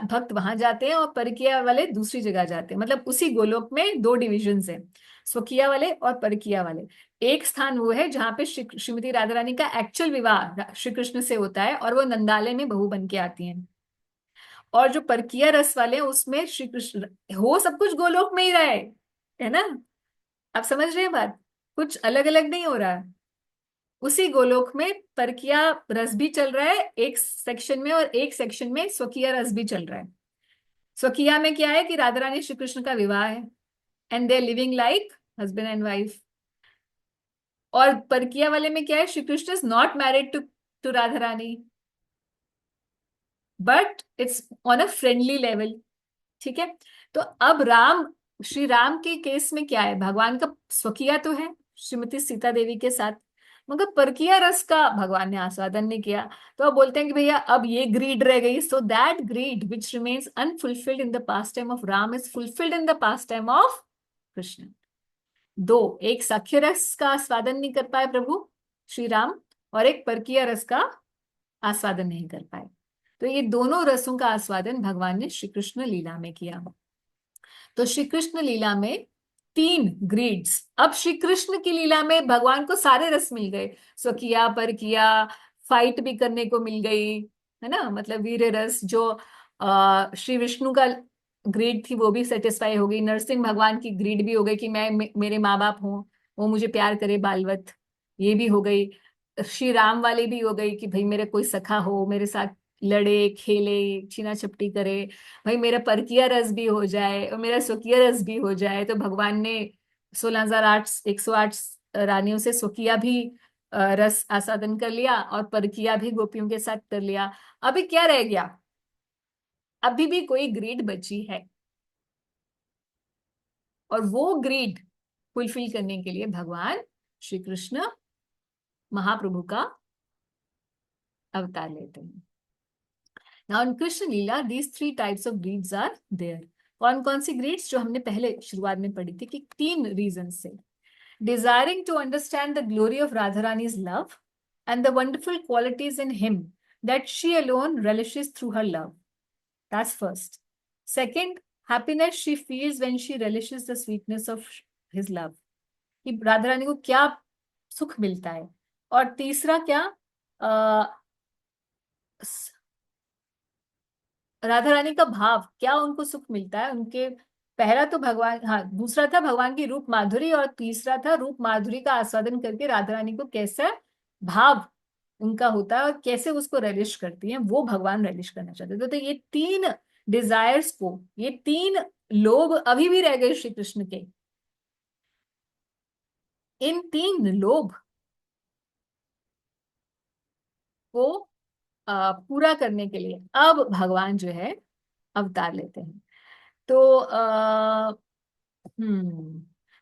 S1: भक्त वहां जाते हैं, और परकिया वाले दूसरी जगह जाते हैं। मतलब उसी गोलोक में दो डिविजन्स हैं, स्वकीय वाले और परकिया वाले। एक स्थान वो है जहां पे श्रीमती राधा रानी का एक्चुअल विवाह श्री कृष्ण से होता है, और वो नंदालय में बहू बन के आती हैं। और जो परकीय रस वाले हैं उसमें श्री कृष्ण, हो सब कुछ गोलोक में ही रहा है ना? आप समझ रहे हैं बात? कुछ अलग अलग नहीं हो रहा है। उसी गोलोक में परकिया रस भी चल रहा है एक सेक्शन में, और एक सेक्शन में स्वकीय रस भी चल रहा है। स्वकीय में क्या है कि राधा रानी श्री कृष्ण का विवाह है, and they are living like husband and wife. और परकिया वाले में क्या है? Shri Krishna is not married to to Radha Rani, but it's on a friendly level. ठीक है, तो अब श्री राम के केस में क्या है? भगवान का स्वकीय तो है श्रीमती सीता देवी के साथ, मगर परकीय रस का भगवान ने आस्वादन नहीं किया। तो अब बोलते हैं कि भैया अब ये ग्रीड रह गई, so that grid which remains unfulfilled in the past time of Ram is fulfilled in the past time of Krishna. दो, एक साख्य रस का आस्वादन नहीं कर पाए प्रभु श्री राम, और एक परकीय रस का आस्वादन नहीं कर पाए। तो ये दोनों रसों का आस्वादन भगवान ने श्री कृष्ण लीला में किया। तो श्री कृष्ण लीला में तीन ग्रेड्स। अब श्री कृष्ण की लीला में भगवान को सारे रस मिल गए, स्वकिया परकिया, फाइट भी करने को मिल गई, है ना? मतलब वीर रस जो श्री विष्णु का ग्रीड थी वो भी सेटिस्फाई हो गई, नरसिंह भगवान की ग्रीड भी हो गई कि मेरे माँ बाप हों, वो मुझे प्यार करे बालवत, ये भी हो गई। श्री राम वाली भी हो गई कि भाई मेरे कोई सखा हो, मेरे साथ लड़े खेले, छीना छपटी करे, भाई मेरा परकीय रस भी हो जाए और मेरा स्वकीय रस भी हो जाए। तो भगवान ने 16,108 रानियों से स्वकीय भी रस आस्वादन कर लिया, और परकीय भी गोपियों के साथ कर लिया। अभी क्या रह गया? अभी भी कोई ग्रीड बची है, और वो ग्रीड फुलफिल करने के लिए भगवान श्री कृष्ण महाप्रभु का अवतार लेते हैं। Now in Krishna lila these three types of greeds are there. कौन कौन सी ग्रीड्स? जो हमने पहले शुरुआत में पढ़ी थी कि तीन रीजन से: desiring to understand the glory of Radharani's love and the wonderful qualities in him that she alone relishes through her love. That's first. Second, happiness she feels when she relishes the sweetness of his love. कि राधा रानी को क्या सुख मिलता है। और तीसरा क्या? राधा रानी का भाव, क्या उनको सुख मिलता है उनके। पहला तो भगवान, हाँ, दूसरा था भगवान की रूप माधुरी, और तीसरा था रूप माधुरी का आस्वादन करके राधा रानी को कैसा भाव उनका होता है, और कैसे उसको रेलिश करती हैं, वो भगवान रेलिश करना चाहते थे। तो ये तीन डिजायर्स को, ये तीन लोभ अभी भी रह गए श्री कृष्ण के। इन तीन लोभ को पूरा करने के लिए अब भगवान जो है अवतार लेते हैं। तो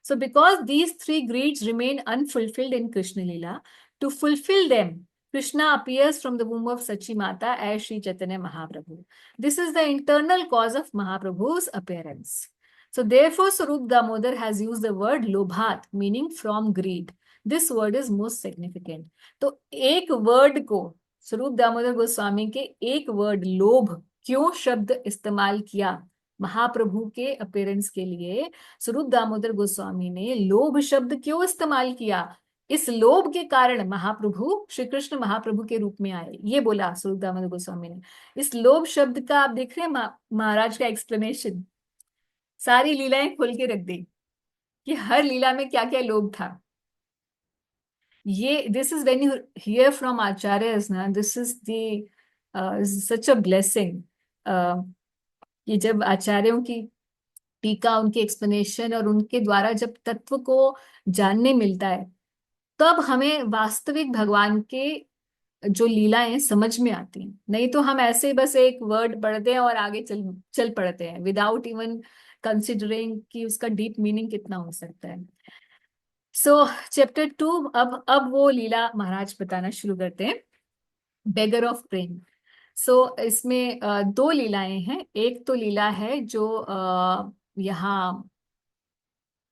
S1: so because these three greeds remain unfulfilled in Krishna Lila, to fulfill them, Krishna appears from the womb of Sachi Mata as Sri Chaitanya Mahaprabhu. This is the internal cause of Mahaprabhu's appearance. So therefore, Sarup Damodar has used the word lobhat, meaning from greed. This word is most significant. तो एक word को स्वरूप दामोदर गोस्वामी के एक word लोभ क्यों शब्द इस्तेमाल किया महाप्रभु के अपीयरेंस के लिए, स्वरूप दामोदर गोस्वामी ने लोभ शब्द क्यों इस्तेमाल किया, इस लोभ के कारण महाप्रभु श्री कृष्ण महाप्रभु के रूप में आए, ये बोला स्वरूप दामोदर गोस्वामी ने। इस लोभ शब्द का आप देख रहे हैं महाराज का एक्सप्लेनेशन, सारी लीलाएं खोल के रख दी कि हर लीला में क्या क्या लोभ था। ये this is when you hear from acharyas ना, this is the such a blessing. ये जब आचार्यों की टीका, उनकी एक्सप्लेनेशन और उनके द्वारा जब तत्व को जानने मिलता है, तब हमें वास्तविक भगवान के जो लीलाएं समझ में आती हैं। नहीं तो हम ऐसे बस एक वर्ड पढ़ते हैं और आगे चल चल पड़ते हैं विदाउट इवन कंसिडरिंग कि उसका डीप मीनिंग कितना हो सकता है। सो चैप्टर 2, अब वो लीला महाराज बताना शुरू करते हैं, बेगर ऑफ प्रेम। सो इसमें दो लीलाएं हैं। एक तो लीला है जो यहाँ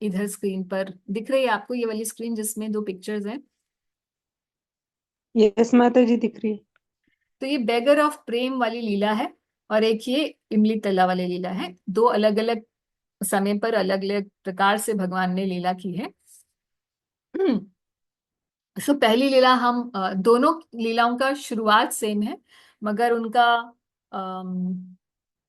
S1: इधर स्क्रीन पर दिख रही है आपको, ये वाली स्क्रीन जिसमें दो पिक्चर्स हैं।
S3: यस माता जी दिख रही है।
S1: तो ये बेगर ऑफ प्रेम वाली लीला है और एक ये इमली तला वाली लीला है। दो अलग अलग समय पर अलग अलग प्रकार से भगवान ने लीला की है। सो पहली लीला हम दोनों लीलाओं का शुरुआत सेम है, मगर उनका अम,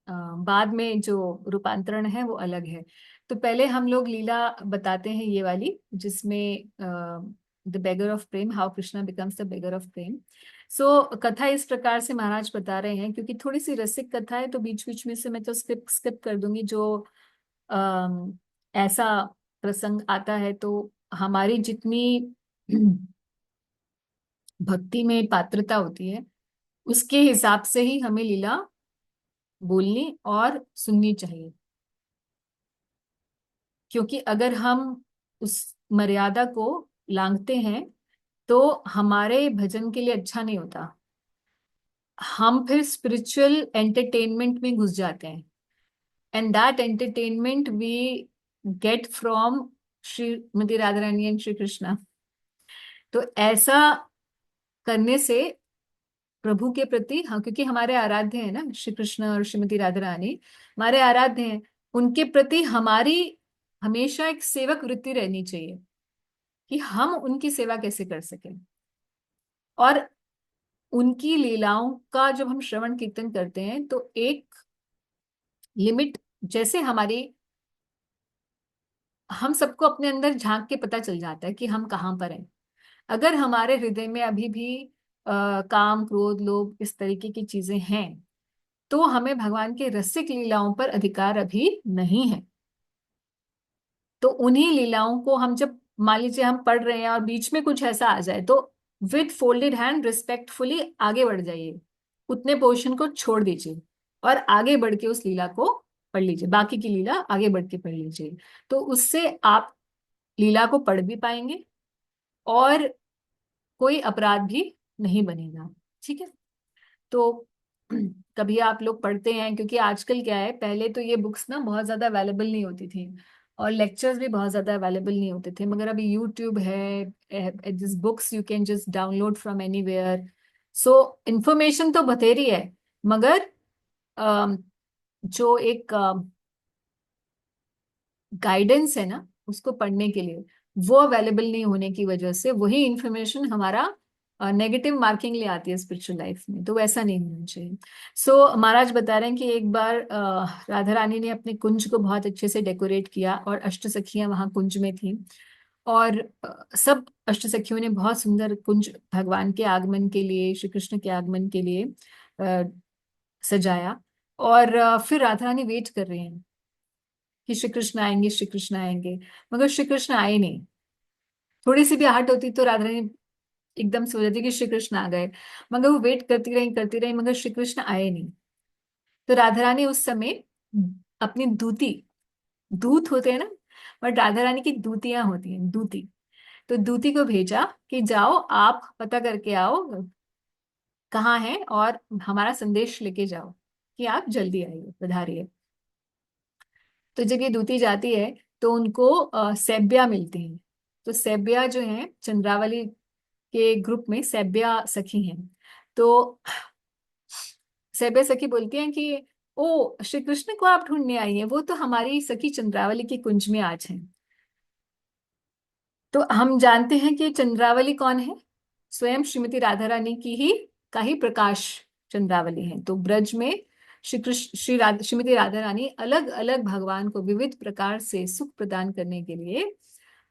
S1: बाद में जो रूपांतरण है वो अलग है। तो पहले हम लोग लीला बताते हैं ये वाली, जिसमें the beggar of prem, how Krishna becomes the beggar of prem. So कथा इस प्रकार से महाराज बता रहे हैं, क्योंकि थोड़ी सी रसिक कथा है तो बीच बीच में से मैं तो स्किप कर दूंगी। जो ऐसा प्रसंग आता है तो हमारी जितनी भक्ति में पात्रता होती है उसके हिसाब से ही हमें लीला बोलनी और सुननी चाहिए। क्योंकि अगर हम उस मर्यादा को लांघते हैं तो हमारे भजन के लिए अच्छा नहीं होता, हम फिर स्पिरिचुअल एंटरटेनमेंट में घुस जाते हैं। And that entertainment we get from Shrimati Radha Rani and Shri Krishna. तो ऐसा करने से प्रभु के प्रति, हाँ, क्योंकि हमारे आराध्य हैं ना श्री कृष्ण और श्रीमती राधा रानी, हमारे आराध्य हैं, उनके प्रति हमारी हमेशा एक सेवक वृत्ति रहनी चाहिए कि हम उनकी सेवा कैसे कर सकें। और उनकी लीलाओं का जब हम श्रवण कीर्तन करते हैं तो एक लिमिट, जैसे हमारी, हम सबको अपने अंदर झांक के पता चल जाता है कि हम कहाँ पर हैं। अगर हमारे हृदय में अभी भी काम क्रोध लोभ इस तरीके की चीजें हैं तो हमें भगवान के रसिक लीलाओं पर अधिकार अभी नहीं है। तो उन्हीं लीलाओं को हम जब मान लीजिए हम पढ़ रहे हैं और बीच में कुछ ऐसा आ जाए तो विद फोल्डेड हैंड रिस्पेक्टफुली आगे बढ़ जाइए, उतने पोर्शन को छोड़ दीजिए और आगे बढ़ के उस लीला को पढ़ लीजिए, बाकी की लीला आगे बढ़ के पढ़ लीजिए। तो उससे आप लीला को पढ़ भी पाएंगे और कोई अपराध भी नहीं बनेगा। ठीक है। तो कभी आप लोग पढ़ते हैं, क्योंकि आजकल क्या है, पहले तो ये बुक्स ना बहुत ज्यादा अवेलेबल नहीं होती थी और लेक्चर्स भी बहुत ज्यादा अवेलेबल नहीं होते थे, मगर अभी यूट्यूब है, this books you can just download from anywhere. So information तो बथेरी है, मगर जो एक गाइडेंस है ना उसको पढ़ने के लिए, वो अवेलेबल नहीं होने की वजह से वही इंफॉर्मेशन हमारा नेगेटिव मार्किंग ले आती है स्पिरिचुअल लाइफ में। तो वैसा नहीं होना चाहिए। सो महाराज बता रहे हैं कि एक बार राधा रानी ने अपने कुंज को बहुत अच्छे से डेकोरेट किया और अष्ट सखियां वहां कुंज में थी और सब अष्ट सखियों ने बहुत सुंदर कुंज भगवान के आगमन के लिए, श्री कृष्ण के आगमन के लिए सजाया। और फिर राधा रानी वेट कर रहे हैं कि श्री कृष्ण आएंगे, श्री कृष्ण आएंगे, मगर श्री कृष्ण आए नहीं। थोड़ी सी भी आहट होती तो राधा रानी एकदम से हो जाती कि श्री कृष्ण आ गए, मगर वो वेट करती रही मगर श्री कृष्ण आए नहीं। तो राधा रानी उस समय अपनी दूती, दूत होते हैं ना, बट राधा रानी की दूतियां होती हैं, दूती, तो दूती को भेजा कि जाओ आप पता करके आओ कहाँ है और हमारा संदेश लेके जाओ कि आप जल्दी आइए, पधारिए। तो जब ये दूती जाती है तो उनको सैब्या मिलती हैं। तो सैब्या जो है चंद्रावली के ग्रुप में सैब्या सखी हैं। तो सैब्या सखी बोलती हैं कि ओ श्री कृष्ण को आप ढूंढने आई हैं, वो तो हमारी सखी चंद्रावली के कुंज में आज हैं। तो हम जानते हैं कि चंद्रावली कौन है, स्वयं श्रीमती राधा रानी की ही का ही प्रकाश चंद्रावली है। तो ब्रज में श्रीमती राधा रानी अलग अलग भगवान को विविध प्रकार से सुख प्रदान करने के लिए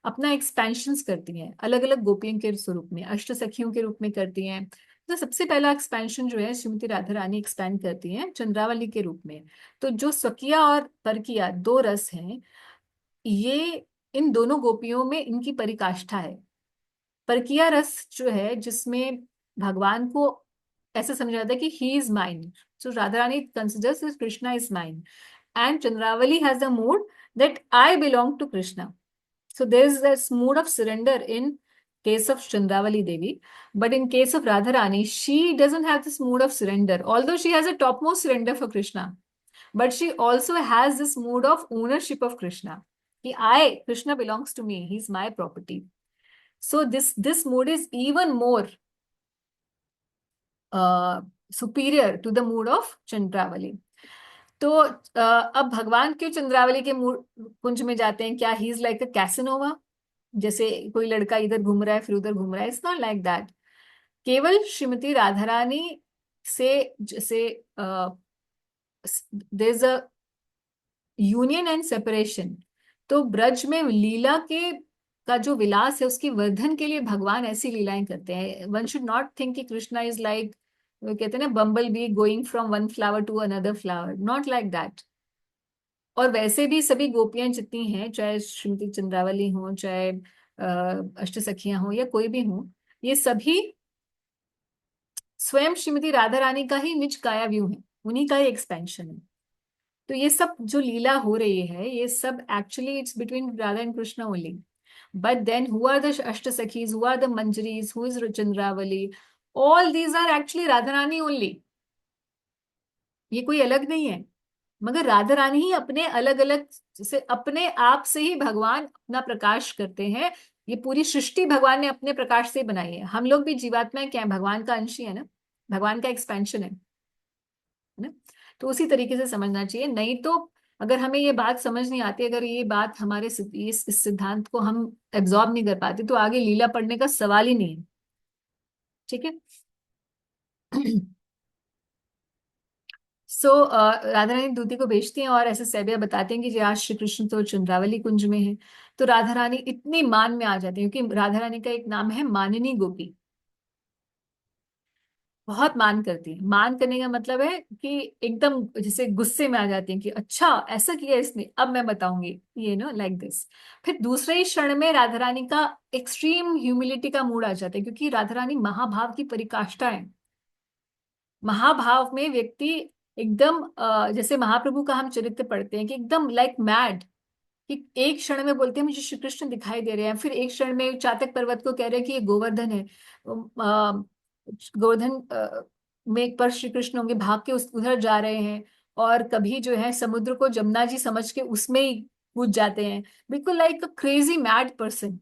S1: अपना एक्सपेंशंस करती हैं, अलग अलग गोपियों के स्वरूप में, अष्ट सखियों के रूप में करती हैं। तो सबसे पहला एक्सपेंशन जो है श्रीमती राधा रानी एक्सपेंड करती हैं चंद्रावली के रूप में। तो जो स्वकीय और परकीय दो रस हैं, ये इन दोनों गोपियों में इनकी परिकाष्ठा है। परकीय रस जो है जिसमें भगवान को ऐसा समझा जाता है कि he is mine, so Radha Rani considers Krishna is mine, and Chandravali has the mood that I belong to Krishna. So there is this mood of surrender in case of Chandravali Devi, but in case of Radharani, she doesn't have this mood of surrender. Although she has a topmost surrender for Krishna, but she also has this mood of ownership of Krishna. कि Krishna belongs to me. He's my property. So this mood is even more superior to the mood of Chandravali. तो अब भगवान क्यों चंद्रावली के कुंज में जाते हैं? क्या he is like a Casanova, जैसे कोई लड़का इधर घूम रहा है फिर उधर घूम रहा है? It's not like that. केवल श्रीमती राधा रानी से जैसे there is a union and separation. तो ब्रज में लीला के का जो विलास है उसकी वर्धन के लिए भगवान ऐसी लीलाएं करते हैं। वन शुड नॉट थिंक कि कृष्णा इज लाइक, वो कहते हैं ना, bumble bee going from one flower to another flower, not like that. और वैसे भी सभी गोपियां जितनी हैं, चाहे श्रीमती चंद्रावली हो, चाहे अष्ट सखियां हो या कोई भी हो, ये सभी स्वयं श्रीमती राधा रानी का ही निज काया व्यू है, उन्हीं का ही एक्सपेंशन है। तो ये सब जो लीला हो रही है ये सब actually it's between Radha and Krishna only. But then who are the ashta sakhis, who are the manjaris, who is Chandravali, all these are actually Radha Rani only. ये कोई अलग नहीं है, मगर राधा रानी ही अपने अलग अलग जैसे अपने आप से ही भगवान अपना प्रकाश करते हैं। ये पूरी सृष्टि भगवान ने अपने प्रकाश से बनाई है। हम लोग भी जीवात्मा क्या है, भगवान का अंश ही है ना, भगवान का एक्सपेंशन है ना। तो उसी तरीके से समझना चाहिए। नहीं तो अगर हमें ये बात समझ नहीं आती, अगर ये बात हमारे इस सिद्धांत को हम एब्जॉर्ब नहीं कर पाते, तो आगे लीला पढ़ने का सवाल ही नहीं है। ठीक है। सो राधा रानी दूती को भेजती हैं और ऐसे सैबिया बताते हैं कि जी आज श्री कृष्ण तो चंद्रावली कुंज में है। तो राधा रानी इतनी मान में आ जाती है, क्योंकि राधा रानी का एक नाम है मानिनी गोपी, बहुत मान करती है। मान करने का मतलब है कि एकदम जैसे गुस्से में आ जाती है कि अच्छा ऐसा किया इसने, अब मैं बताऊंगी, ये नो लाइक दिस। फिर दूसरे ही क्षण में राधा रानी का एक्सट्रीम ह्यूमिलिटी का मूड आ जाता है, क्योंकि राधा रानी महाभाव की परिकाष्ठा है। महाभाव में व्यक्ति एकदम जैसे महाप्रभु का हम चरित्र पढ़ते हैं कि एकदम लाइक मैड, कि एक क्षण में बोलते हैं मुझे श्री कृष्ण दिखाई दे रहे हैं, फिर एक क्षण में चातक पर्वत को कह रहे हैं कि ये गोवर्धन है, गोवर्धन में पर श्री कृष्ण होंगे, भाग के उधर जा रहे हैं। और कभी जो है समुद्र को जमुना जी समझ के उसमें ही कूद जाते हैं, बिल्कुल like a crazy mad person.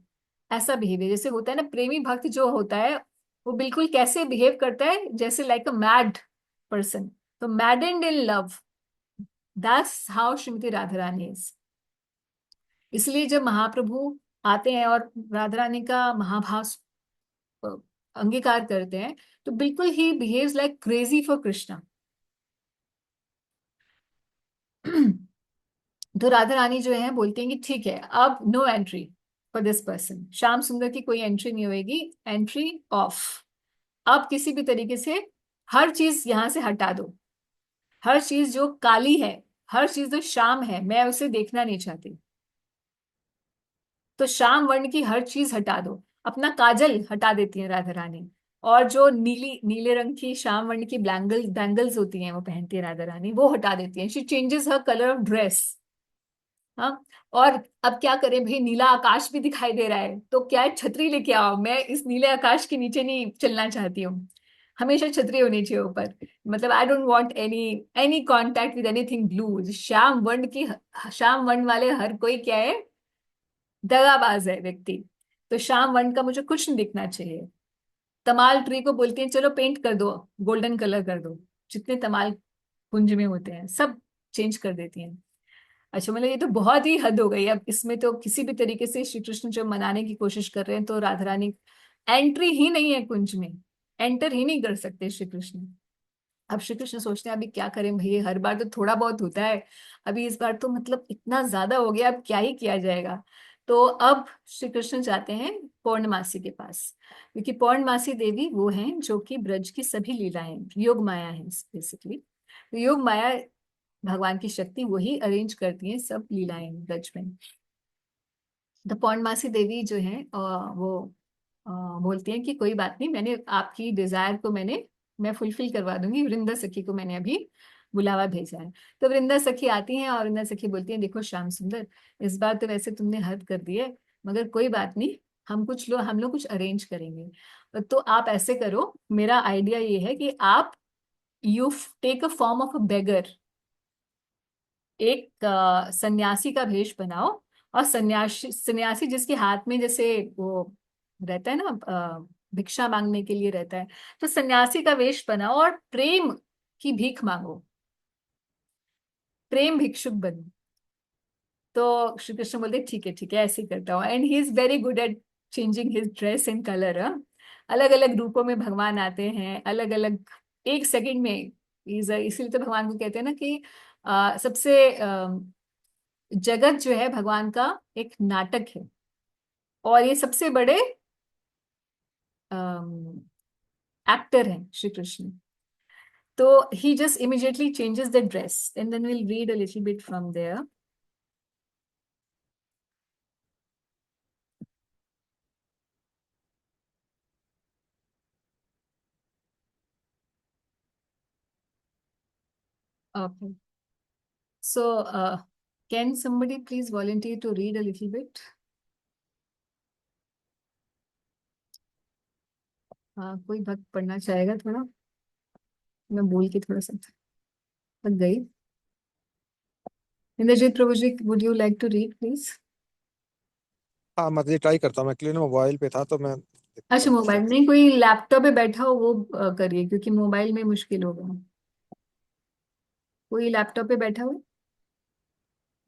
S1: ऐसा बिहेवियर जैसे होता है ना, प्रेमी भक्त जो होता है वो बिल्कुल कैसे बिहेव करता है, जैसे लाइक अ मैड पर्सन। तो maddened in love, that's how Shrimati Radha Rani is. इसलिए जब महाप्रभु आते हैं और राधा रानी का महाभाव अ, अंगीकार करते हैं, तो बिल्कुल he behaves like crazy for Krishna. तो राधा रानी जो है बोलती हैं कि ठीक है अब no entry for this person, Shyam Sundar की कोई एंट्री नहीं होगी, एंट्री ऑफ। अब किसी भी तरीके से हर चीज यहां से हटा दो, हर चीज जो काली है, हर चीज जो श्याम है, मैं उसे देखना नहीं चाहती। तो श्याम वर्ण की हर चीज हटा दो। अपना काजल हटा देती हैं राधा रानी, और जो नीले रंग की श्याम वर्ण की बैंगल्स होती हैं वो पहनती है राधा रानी, वो हटा देती हैं। She changes her colour of dress. हाँ। और अब क्या करें भाई, नीला आकाश भी दिखाई दे रहा है, तो क्या है, छतरी लेके आओ, मैं इस नीले आकाश के नीचे नहीं चलना चाहती हूँ, हमेशा छतरी होनी चाहिए ऊपर। मतलब I don't want any any contact with anything blue. Shyam वर्ण वाले हर कोई क्या है, दगाबाज है व्यक्ति। तो श्याम वर्ण का मुझे कुछ नहीं दिखना चाहिए। तमाल ट्री को बोलती हैं चलो पेंट कर दो, गोल्डन कलर कर दो, जितने तमाल कुंज में होते हैं सब चेंज कर देती हैं। अच्छा, मतलब ये तो बहुत ही हद हो गई। अब इसमें तो किसी भी तरीके से श्री कृष्ण जब मनाने की कोशिश कर रहे हैं तो राधा रानी एंट्री ही नहीं है कुंज में, एंटर ही नहीं कर सकते श्री कृष्ण। अब श्री कृष्ण सोचते हैं अभी क्या करें भाई, हर बार तो थोड़ा बहुत होता है, अभी इस बार तो मतलब इतना ज्यादा हो गया, अब क्या ही किया जाएगा। तो अब श्री कृष्ण जाते हैं पौर्णमासी के पास, क्योंकि पौर्णमासी देवी वो हैं जो कि ब्रज की सभी लीलाएं, योग माया है बेसिकली। तो योग माया भगवान की शक्ति, वही अरेंज करती है सब लीलाएं ब्रज में। तो पौर्णमासी देवी जो है वो अ, बोलती हैं कि कोई बात नहीं, मैंने आपकी डिजायर को मैं फुलफिल करवा दूंगी। वृंदा सखी को मैंने अभी बुलावा भेजा है। तो वृंदा सखी आती हैं और वृंदा सखी बोलती हैं देखो श्याम सुंदर, इस बार तो वैसे तुमने हद कर दी है, मगर कोई बात नहीं, हम लोग कुछ अरेंज करेंगे। तो आप ऐसे करो, मेरा आइडिया ये है कि आप you take a form of a beggar, एक सन्यासी का भेष बनाओ, और सन्यासी सन्यासी जिसके हाथ में जैसे वो रहता है ना, भिक्षा मांगने के लिए रहता है, तो सन्यासी का वेश बनाओ और प्रेम की भीख मांगो, प्रेम भिक्षुक बनो। तो श्री कृष्ण बोलते ठीक है ऐसे ही करता हूँ। And he is very good at changing his dress and colour. अलग अलग रूपों में भगवान आते हैं, अलग अलग, एक सेकंड में। इसीलिए तो भगवान को कहते हैं ना कि सबसे जगत जो है भगवान का एक नाटक है, और ये सबसे बड़े एक्टर हैं श्री कृष्ण। तो he just immediately changes the dress and then will read a little bit from there. Okay. So, can somebody please volunteer to read a little bit? कोई भक्त पढ़ना चाहेगा थोड़ा? मैं बोल के थोड़ा सा थक गई। इंद्रजीत प्रभु जी, would you like to read please?
S2: हाँ मतलब ये ट्राई करता हूँ, मैं एक्चुअली मोबाइल पे था तो मैं देखता
S1: अच्छा,
S2: हूँ
S1: मोबाइल
S2: कैसे।
S1: नहीं, कोई लैपटॉप पे बैठा हो वो करिए, क्योंकि मोबाइल में मुश्किल होगा। कोई लैपटॉप पे बैठा हो?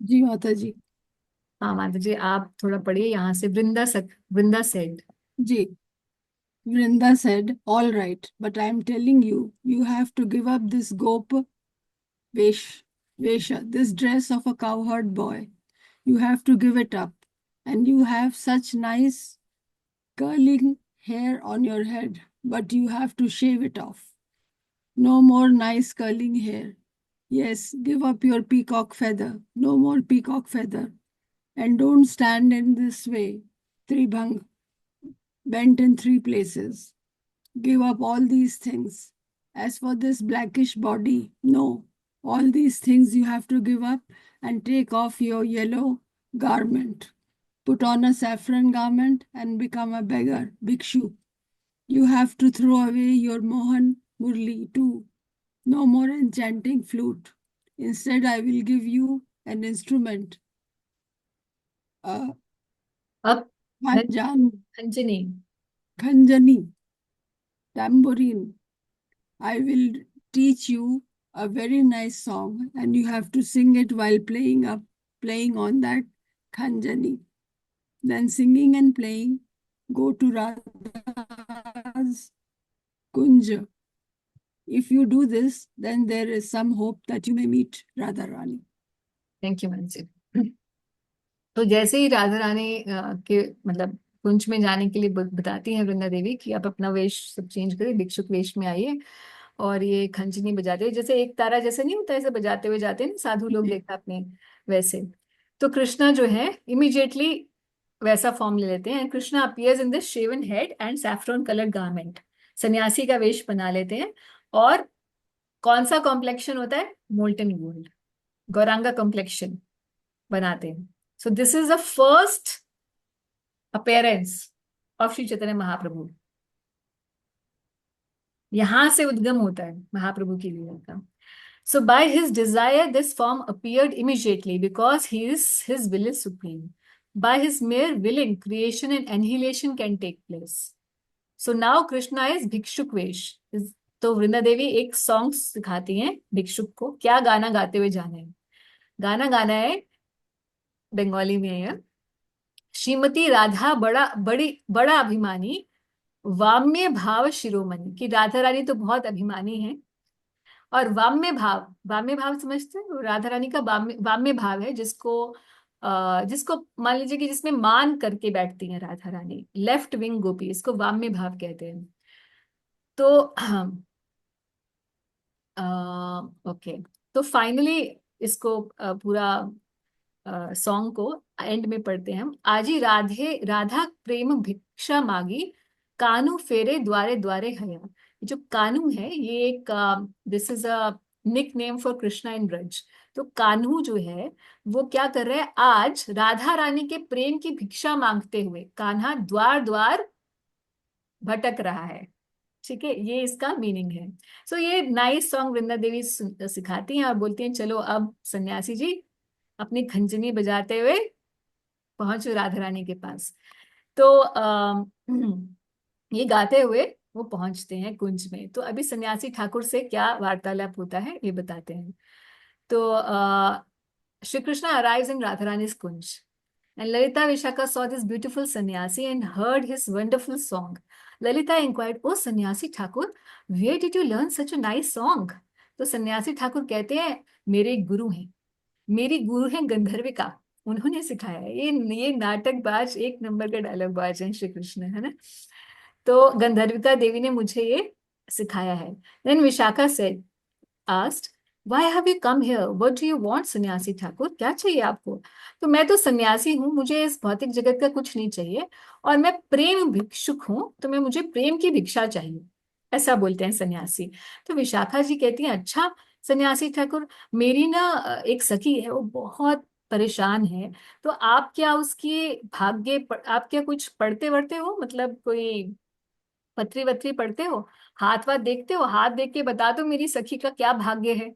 S5: जी माता जी।
S1: हाँ माता जी, आप थोड़ा पढ़िए यहाँ से। वृंदा said.
S5: Ji. Vrinda said, "All right, but I am telling you, you have to give up this vesha, this dress of a cowherd boy. You have to give it up. And you have such nice curling hair on your head, but you have to shave it off. No more nice curling hair. Yes, give up your peacock feather. No more peacock feather. And don't stand in this way, Tribhang, bent in three places. Give up all these things. As for this blackish body, no, all these things you have to give up and take off your yellow garment. Put on a saffron garment and become a beggar, bhikshu. You have to throw away your Mohan Murli too. No more enchanting flute. Instead, I will give you an instrument, a
S1: अब
S5: khanjan,
S1: Anjani.
S5: khanjani, tambourine. I will teach you a very nice song, and you have to sing it while playing on that khanjani. Then singing and playing, go to Radha's kunja. If you do this, then there is some hope that you may meet Radha Rani.
S1: Thank you ma'am ji. तो जैसे ही राधा रानी के मतलब कुंज में जाने के लिए बताती हैं वृंदा देवी कि आप अपना वेश सब चेंज करिए, भिक्षुक वेश में आइए, और ये खंजनी बजाते हुए, जैसे एक तारा जैसे नहीं होता, ऐसे बजाते हुए जाते हैं ना साधु लोग, देखा आपने वैसे। तो कृष्णा जो है इमिडिएटली वैसा फॉर्म ले लेते हैं। Krishna appears in this shaven head and saffron coloured garment, सन्यासी का वेश बना लेते हैं। और कौन सा कॉम्प्लेक्शन होता है? मोल्टन गोल्ड, गौरांगा कॉम्प्लेक्शन बनाते हैं। So this is the first appearance of Shri Chaitanya Mahaprabhu. यहां से उद्गम होता है महाप्रभु की लीला का। So by his desire, this form appeared immediately because his will is supreme. By his mere willing, creation and annihilation can take place. So now Krishna is भिक्षुक वेश। तो वृंदा देवी एक सॉन्ग सिखाती हैं भिक्षुक को, क्या गाना गाते हुए जाना है। गाना गाना है, बंगाली में है, श्रीमती राधा बड़ा अभिमानी, वाम्य भाव शिरोमणि, कि राधा रानी तो बहुत अभिमानी है। और वाम्य भाव समझते हैं? राधा रानी का वाम्य भाव है, जिसको मान लीजिए कि जिसमें मान करके बैठती हैं राधा रानी, लेफ्ट विंग गोपी, इसको वाम्य भाव कहते हैं। तो ओके, तो फाइनली इसको पूरा सॉन्ग को एंड में पढ़ते हैं हम। आजी राधा प्रेम भिक्षा मांगी, कानू फेरे द्वारे द्वारे हया। जो कानू है ये एक this is a nickname for Krishna in Braj. तो कान्हू जो है वो क्या कर रहे हैं, आज राधा रानी के प्रेम की भिक्षा मांगते हुए कान्हा द्वार द्वार भटक रहा है। ठीक है, ये इसका मीनिंग है। सो ये नाइस सॉन्ग वृंदा देवी सिखाती हैं और बोलती हैं चलो अब सन्यासी जी अपनी खंजनी बजाते हुए पहुंचो राधा रानी के पास। तो ये गाते हुए वो पहुंचते हैं कुंज में। तो अभी सन्यासी ठाकुर से क्या वार्तालाप होता है ये बताते हैं। तो Shri Krishna arrives in Radha Rani's kunj and Lalita Vishaka saw this beautiful sannyasi and heard his wonderful song. Lalita inquired, "Oh sannyasi Thakur, where did you learn such a nice song?" तो सन्यासी ठाकुर कहते हैं मेरे एक गुरु हैं, मेरी गुरु हैं गंधर्विका, उन्होंने सिखाया है। ये नाटकबाज एक नंबर का डायलॉग बाज है श्री कृष्ण, है ना। तो गंधर्विका देवी ने मुझे ये सिखाया है। Then Vishakha said asked, Why have you come here? What do you want, सन्यासी ठाकुर? क्या चाहिए आपको? तो मैं तो सन्यासी हूँ, मुझे इस भौतिक जगत का कुछ नहीं चाहिए, और मैं प्रेम भिक्षुक हूँ, तो मैं मुझे प्रेम की भिक्षा चाहिए, ऐसा बोलते हैं सन्यासी। तो विशाखा जी कहती हैं अच्छा सन्यासी ठाकुर, मेरी ना एक सखी है, वो बहुत परेशान है, तो आप क्या उसकी आप क्या कुछ पढ़ते वढ़ते हो, मतलब कोई पत्री वत्री पढ़ते हो, हाथ वाथ देखते हो, हाथ देख के बता दो मेरी सखी का क्या भाग्य है।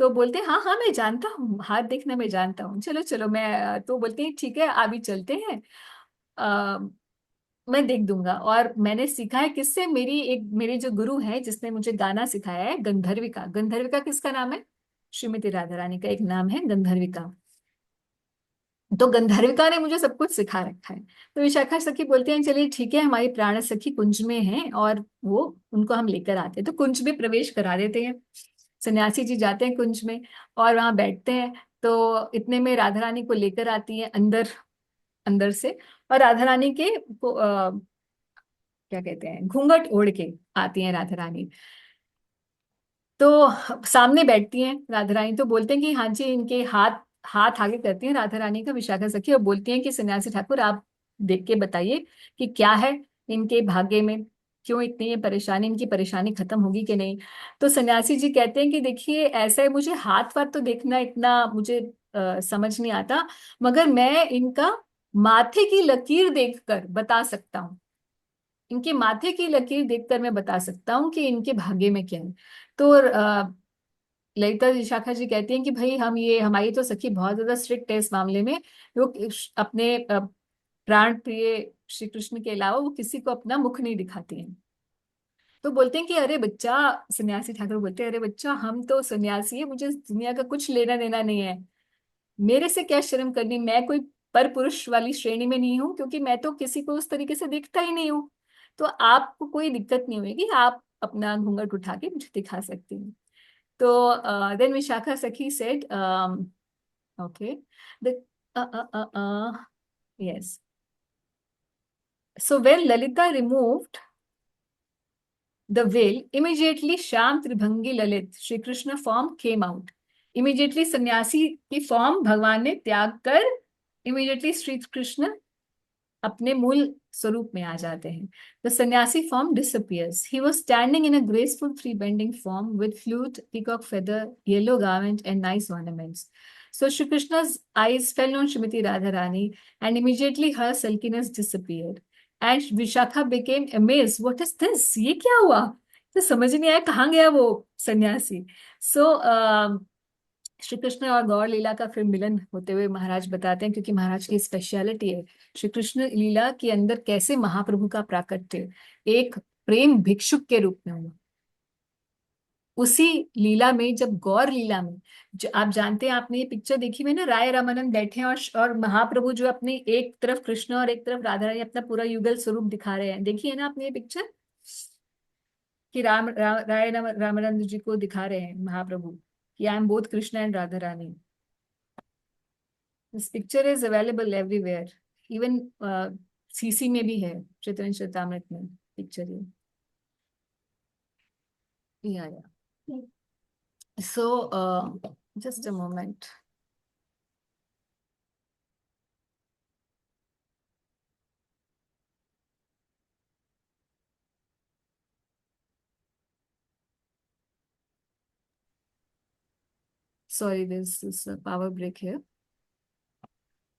S1: तो बोलते हैं हाँ हाँ मैं जानता हूँ, हाथ देखना मैं जानता हूँ, चलो चलो मैं, तो बोलते हैं ठीक है अभी चलते हैं, आ, मैं देख दूंगा। और मैंने सीखा है किससे, मेरी जो गुरु है जिसने मुझे गाना सिखाया है, गंधर्विका। गंधर्विका किसका नाम है? श्रीमती राधा रानी का एक नाम है गंधर्विका। तो गंधर्विका ने मुझे सब कुछ सिखा रखा है। तो विशाखा सखी बोलते हैं चलिए ठीक है, हमारी प्राण सखी कुंज में है और वो उनको हम लेकर आते हैं। तो कुंज में प्रवेश करा देते हैं, सन्यासी जी जाते हैं कुंज में और वहां बैठते हैं। तो इतने में राधा रानी को लेकर आती है अंदर अंदर से, और राधा रानी के क्या कहते हैं, घूंघट ओढ़ के आती हैं राधा रानी। तो सामने बैठती हैं राधा रानी, तो बोलते हैं कि हाँ जी, इनके हाथ हाथ आगे करती हैं राधा रानी का विशाखा सखी, और बोलती हैं कि सन्यासी ठाकुर आप देख के बताइए कि क्या है इनके भाग्य में, क्यों इतनी ये परेशानी, इनकी परेशानी खत्म होगी कि नहीं। तो सन्यासी जी कहते हैं कि देखिए ऐसा है, मुझे हाथ वाथ तो देखना इतना मुझे समझ नहीं आता, मगर मैं इनका माथे की लकीर देखकर बता सकता हूँ, इनके माथे की लकीर देखकर मैं बता सकता हूँ कि इनके भाग्य में क्या है। तो ललिता विशाखा जी कहती हैं कि भाई हमारी तो सखी बहुत ज्यादा स्ट्रिक्ट है इस मामले में, वो अपने प्राण प्रिय श्री कृष्ण के अलावा वो किसी को अपना मुख नहीं दिखाती हैं। तो बोलते हैं कि अरे बच्चा, सन्यासी ठाकुर बोलते हैं अरे बच्चा, हम तो सन्यासी है, मुझे इस दुनिया का कुछ लेना देना नहीं है, मेरे से क्या शर्म करनी, मैं कोई पर पुरुष वाली श्रेणी में नहीं हूँ, क्योंकि मैं तो किसी को उस तरीके से देखता ही नहीं हूँ। तो आपको कोई दिक्कत नहीं होगी, आप अपना घूंघट उठा के मुझे दिखा सकती हैं। तो देन विशाखा सखी said okay the yes, so when Lalita removed the veil, immediately Sham Tribhangi Lalit Shri Krishna form came out. Immediately सन्यासी की फॉर्म भगवान ने त्याग कर immediately श्री कृष्ण अपने मूल स्वरूप में आ जाते हैं. द सन्यासी form disappears. He was standing in a graceful three bending form with flute, peacock feather, yellow garment, and nice ornaments. So Shri Krishna's eyes fell on Srimati Radharani, and immediately her sulkiness disappeared. And Vishakha became amazed. What is this? ये क्या हुआ? तो समझ नहीं आया कहाँ गया वो सन्यासी. So श्री कृष्ण और गौर लीला का फिर मिलन होते हुए महाराज बताते हैं, क्योंकि महाराज की स्पेशलिटी है श्री कृष्ण लीला के अंदर कैसे महाप्रभु का प्राकट्य एक प्रेम भिक्षुक के रूप में हुआ. उसी लीला में, जब गौर लीला में, जो आप जानते हैं, आपने ये पिक्चर देखी हुई ना, राय रामानंद बैठे हैं और महाप्रभु जो अपनी एक तरफ कृष्ण और एक तरफ राधा रानी अपना पूरा युगल स्वरूप दिखा रहे हैं. देखिए ना आपने ये पिक्चर कि राय रामानंद जी को दिखा रहे हैं महाप्रभु कि I am both Krishna and Radha Rani. This picture is available everywhere, even CC में भी है, चैतन्य चरितामृत में पिक्चर ये. Yeah so just a moment. Sorry, this is power break है.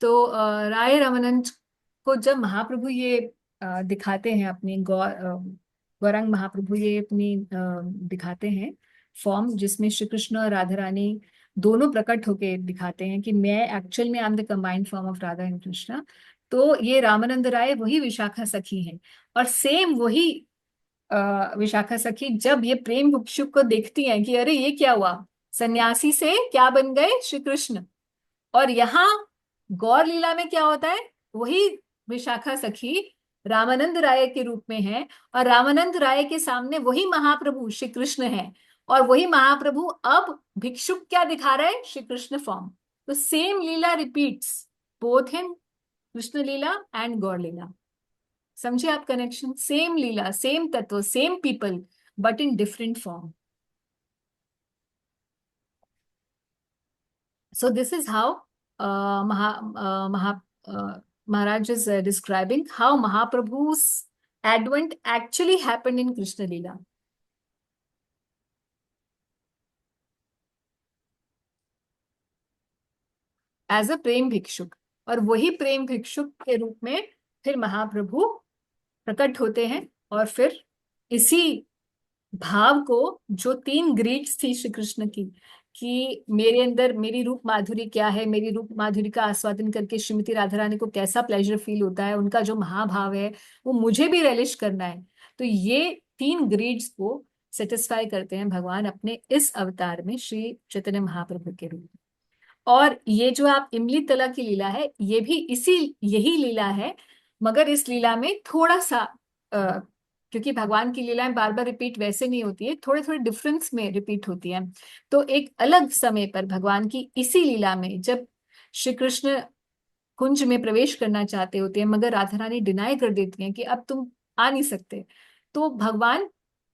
S1: तो राय रामानंद को जब महाप्रभु ये दिखाते हैं अपनी गौरांग महाप्रभु ये अपनी दिखाते हैं फॉर्म, जिसमें श्री कृष्ण और राधा रानी दोनों प्रकट होके दिखाते हैं कि मैं एक्चुअल में I am the combined form of Radha and Krishna. तो ये रामानंद राय वही विशाखा सखी हैं, और सेम वही विशाखा सखी जब ये प्रेम भिक्षुक को देखती हैं कि अरे ये क्या हुआ, सन्यासी से क्या बन गए श्री कृष्ण. और यहाँ गौर लीला में क्या होता है, वही विशाखा सखी रामानंद राय के रूप में है, और रामानंद राय के सामने वही महाप्रभु श्री कृष्ण है, और वही महाप्रभु अब भिक्षुक क्या दिखा रहे हैं, श्री कृष्ण फॉर्म. तो same lila repeats both in Krishna lila and Gaur lila. समझे आप connection? Same lila, same tattva, same people, but in different form. So this is how Maharaj is describing how Mahaprabhu's advent actually happened in Krishna Leela. As a प्रेम भिक्षुक, और वही प्रेम भिक्षुक के रूप में फिर महाप्रभु प्रकट होते हैं, और फिर इसी भाव को, जो 3 ग्रीड्स थी श्री कृष्ण की, कि मेरे अंदर मेरी रूप माधुरी क्या है, मेरी रूप माधुरी का आस्वादन करके श्रीमती राधा रानी को कैसा प्लेजर फील होता है, उनका जो महाभाव है वो मुझे भी रेलिश करना है. तो ये 3 ग्रीड्स को सेटिस्फाई करते हैं भगवान अपने इस अवतार में श्री चैतन्य महाप्रभु के रूप में. और ये जो आप इमली तला की लीला है, ये भी यही लीला है, मगर इस लीला में थोड़ा सा क्योंकि भगवान की लीलाएं बार बार रिपीट वैसे नहीं होती है, थोड़े थोड़े डिफरेंस में रिपीट होती है. तो एक अलग समय पर भगवान की इसी लीला में जब श्री कृष्ण कुंज में प्रवेश करना चाहते होते हैं, मगर राधा रानी डिनाई कर देती हैं कि अब तुम आ नहीं सकते, तो भगवान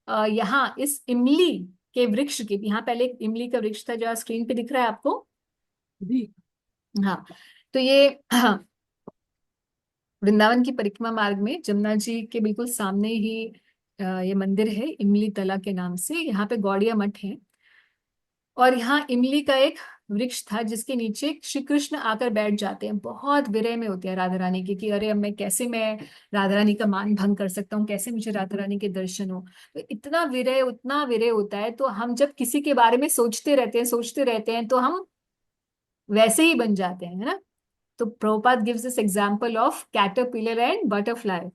S1: यहाँ इस इमली के वृक्ष के, यहाँ पहले एक इमली का वृक्ष था जो स्क्रीन पे दिख रहा है आपको
S5: जी.
S1: हाँ. तो ये वृंदावन की परिक्रमा मार्ग में जमुना जी के बिल्कुल सामने ही ये मंदिर है इमली तला के नाम से. यहाँ पे गौड़िया मठ है, और यहाँ इमली का एक वृक्ष था जिसके नीचे श्री कृष्ण आकर बैठ जाते हैं. बहुत विरह में होते हैं राधा रानी की कि अरे अब मैं राधा रानी का मान भंग कर सकता हूँ, कैसे मुझे राधा रानी के दर्शन हो. तो इतना विरह होता है. तो हम जब किसी के बारे में सोचते रहते हैं तो हम वैसे ही बन जाते हैं, है ना. तो Prabhupada gives this example of caterpillar and butterfly.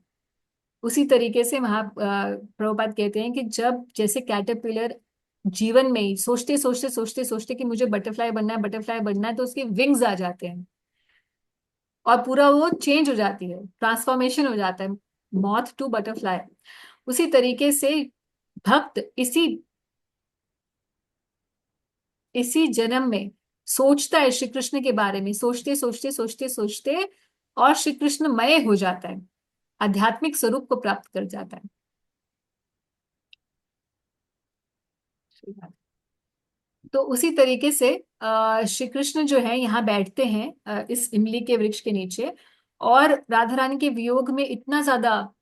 S1: उसी तरीके से प्रभुपाद कहते हैं कि जब जैसे कैटरपिलर जीवन में ही सोचते कि मुझे बटरफ्लाई बनना है, तो उसके विंग्स आ जाते हैं और पूरा वो चेंज हो जाती है, ट्रांसफॉर्मेशन हो जाता है, मॉथ टू बटरफ्लाई. उसी तरीके से भक्त इसी जन्म में सोचता है श्री कृष्ण के बारे में, सोचते और श्री कृष्ण मय हो जाता है, आध्यात्मिक स्वरूप को प्राप्त कर जाता है. तो उसी तरीके से श्री कृष्ण जो है यहाँ बैठते हैं इस इमली के वृक्ष के नीचे, और राधा रानी के वियोग में इतना ज्यादा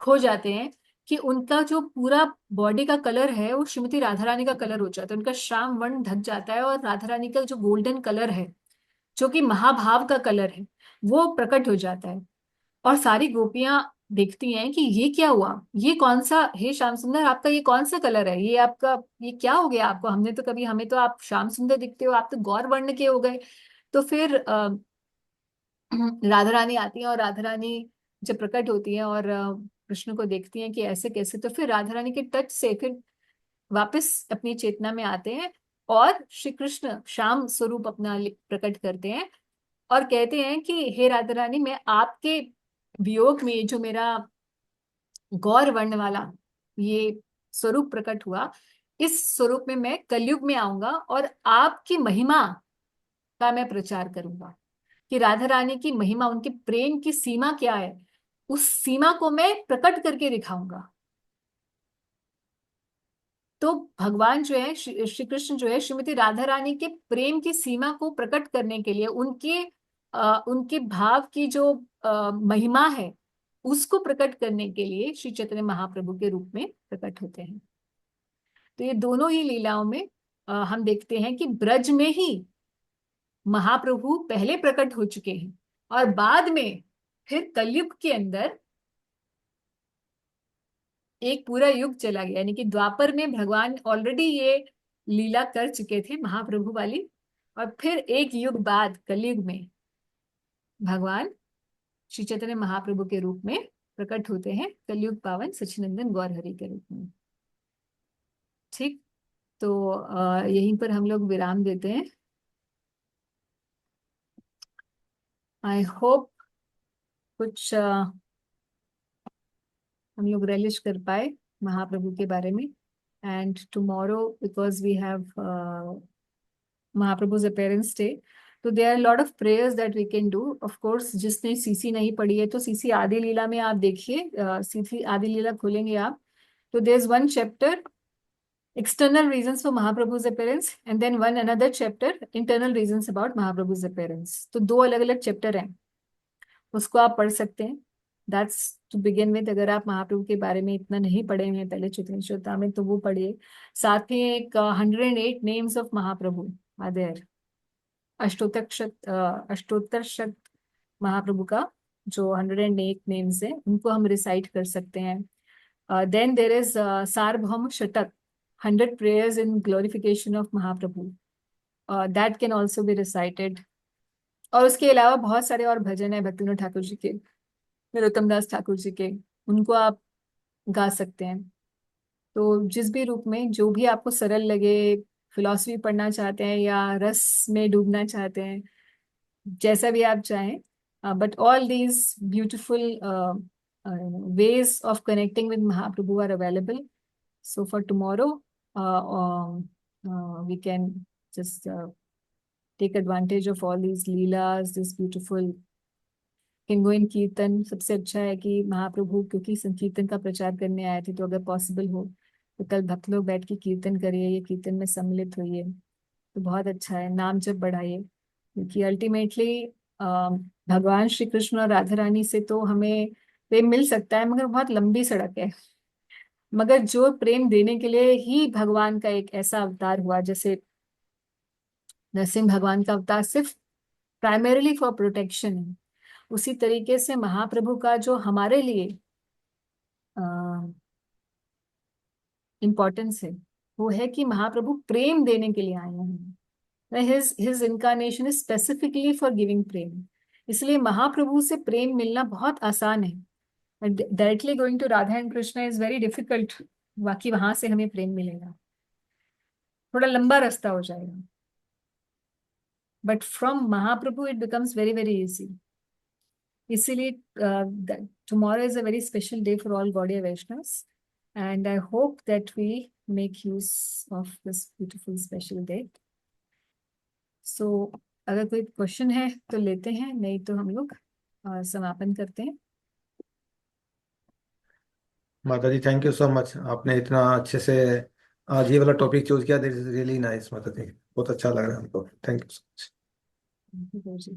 S1: खो जाते हैं कि उनका जो पूरा बॉडी का कलर है वो श्रीमती राधा रानी का कलर हो जाता है, उनका श्याम वर्ण ढक जाता है और राधा रानी का जो गोल्डन कलर है, जो कि महाभाव का कलर है, वो प्रकट हो जाता है। और सारी गोपियां देखती हैं कि ये क्या हुआ, ये कौन सा, हे श्याम सुंदर आपका ये कौन सा कलर है, ये आपका ये क्या हो गया आपको, हमने तो कभी, हमें तो आप श्याम सुंदर दिखते हो, आप तो गौर वर्ण के हो गए। तो फिर राधा रानी आती है और राधा रानी जब प्रकट होती है और कृष्ण को देखती हैं कि ऐसे कैसे, तो फिर राधा रानी के टच से फिर वापस अपनी चेतना में आते हैं और श्री कृष्ण श्याम स्वरूप अपना प्रकट करते हैं और कहते हैं कि हे राधा रानी, मैं आपके वियोग में जो मेरा गौर वर्ण वाला ये स्वरूप प्रकट हुआ, इस स्वरूप में मैं कलयुग में आऊंगा और आपकी महिमा का मैं प्रचार करूंगा कि राधा रानी की महिमा, उनके प्रेम की सीमा क्या है, उस सीमा को मैं प्रकट करके दिखाऊंगा। तो भगवान जो है, श्री कृष्ण जो है, श्रीमती राधा रानी के प्रेम की सीमा को प्रकट करने के लिए, उनके भाव की जो महिमा है उसको प्रकट करने के लिए श्री चैतन्य महाप्रभु के रूप में प्रकट होते हैं। तो ये दोनों ही लीलाओं में हम देखते हैं कि ब्रज में ही महाप्रभु पहले प्रकट हो चुके हैं और बाद में फिर कलयुग के अंदर एक पूरा युग चला गया, यानी कि द्वापर में भगवान ऑलरेडी ये लीला कर चुके थे महाप्रभु वाली, और फिर एक युग बाद कलयुग में भगवान श्री चैतन्य महाप्रभु के रूप में प्रकट होते हैं, कलयुग पावन सच्चिनंदन गौर हरि के रूप में। ठीक, तो यहीं पर हम लोग विराम देते हैं। आई होप कुछ हम लोग रेलिश कर पाए महाप्रभु के बारे में। And tomorrow because we have Mahaprabhu's appearance day, तो there are a lot of prayers that we can do. Of course, जिसने सीसी नहीं पढ़ी है तो सीसी आदि लीला में आप देखिए, सीसी आदि लीला खोलेंगे आप तो there is one chapter external reasons for Mahaprabhu's appearance and then one another chapter internal reasons about Mahaprabhu's appearance. तो दो अलग अलग चैप्टर हैं, उसको आप पढ़ सकते हैं। That's to begin with. अगर आप महाप्रभु के बारे में इतना नहीं पढ़े हुए हैं पहले चैतन्य में तो वो पढ़िए। साथ ही एक 108 names of Mahaprabhu are there, Ashtottara Shata Mahaprabhu का जो 108 नेम्स है उनको हम रिसाइट कर सकते हैं। देन देर इज सार्वभौम शतक, 100 prayers in glorification of Mahaprabhu, that can also be recited. और उसके अलावा बहुत सारे और भजन है भक्तिविनोद ठाकुर जी के, नरोत्तम दास ठाकुर जी के, उनको आप गा सकते हैं। तो जिस भी रूप में जो भी आपको सरल लगे, फिलॉसफी पढ़ना चाहते हैं या रस में डूबना चाहते हैं, जैसा भी आप चाहें, but all these beautiful ways of connecting with Mahaprabhu are available. So for tomorrow, we can just take advantage of all these leelas, this beautiful can go in कीर्तन। सबसे अच्छा है कि महाप्रभु क्योंकि संकीर्तन का प्रचार करने आए थे, तो अगर पॉसिबल हो तो कल भक्त लोग बैठ के कीर्तन करिए, ये कीर्तन में सम्मिलित होइए तो बहुत अच्छा है। नाम जब बढ़ाइए, क्योंकि अल्टीमेटली भगवान श्री कृष्ण और राधा रानी से तो हमें प्रेम मिल सकता है, मगर बहुत लंबी सड़क है। मगर जो प्रेम देने के लिए ही भगवान का एक ऐसा अवतार हुआ, जैसे नरसिंह भगवान का अवतार सिर्फ प्राइमरीली फॉर प्रोटेक्शन है, उसी तरीके से महाप्रभु का जो हमारे लिए इम्पोर्टेंस है वो है कि महाप्रभु प्रेम देने के लिए आए हैं। His incarnation is specifically for giving प्रेम, इसलिए महाप्रभु से प्रेम मिलना बहुत आसान है। Directly going to Radha and Krishna is very difficult, बाकी वहां से हमें प्रेम मिलेगा, थोड़ा लंबा रास्ता हो जाएगा। But from Mahaprabhu it becomes very very easy. इसीलिए tomorrow is a very special day for all Gaudiya Vaishnavas, and I hope that we make use of this beautiful special day. So अगर कोई question है तो लेते हैं, नहीं तो हम लोग समापन करते हैं।
S2: माता ji thank you so much, आपने इतना अच्छे से आज ये वाला टॉपिक चूज किया, दिस इज रियली नाइस माता जी, बहुत अच्छा लग रहा है हमको, थैंक यू सो मच।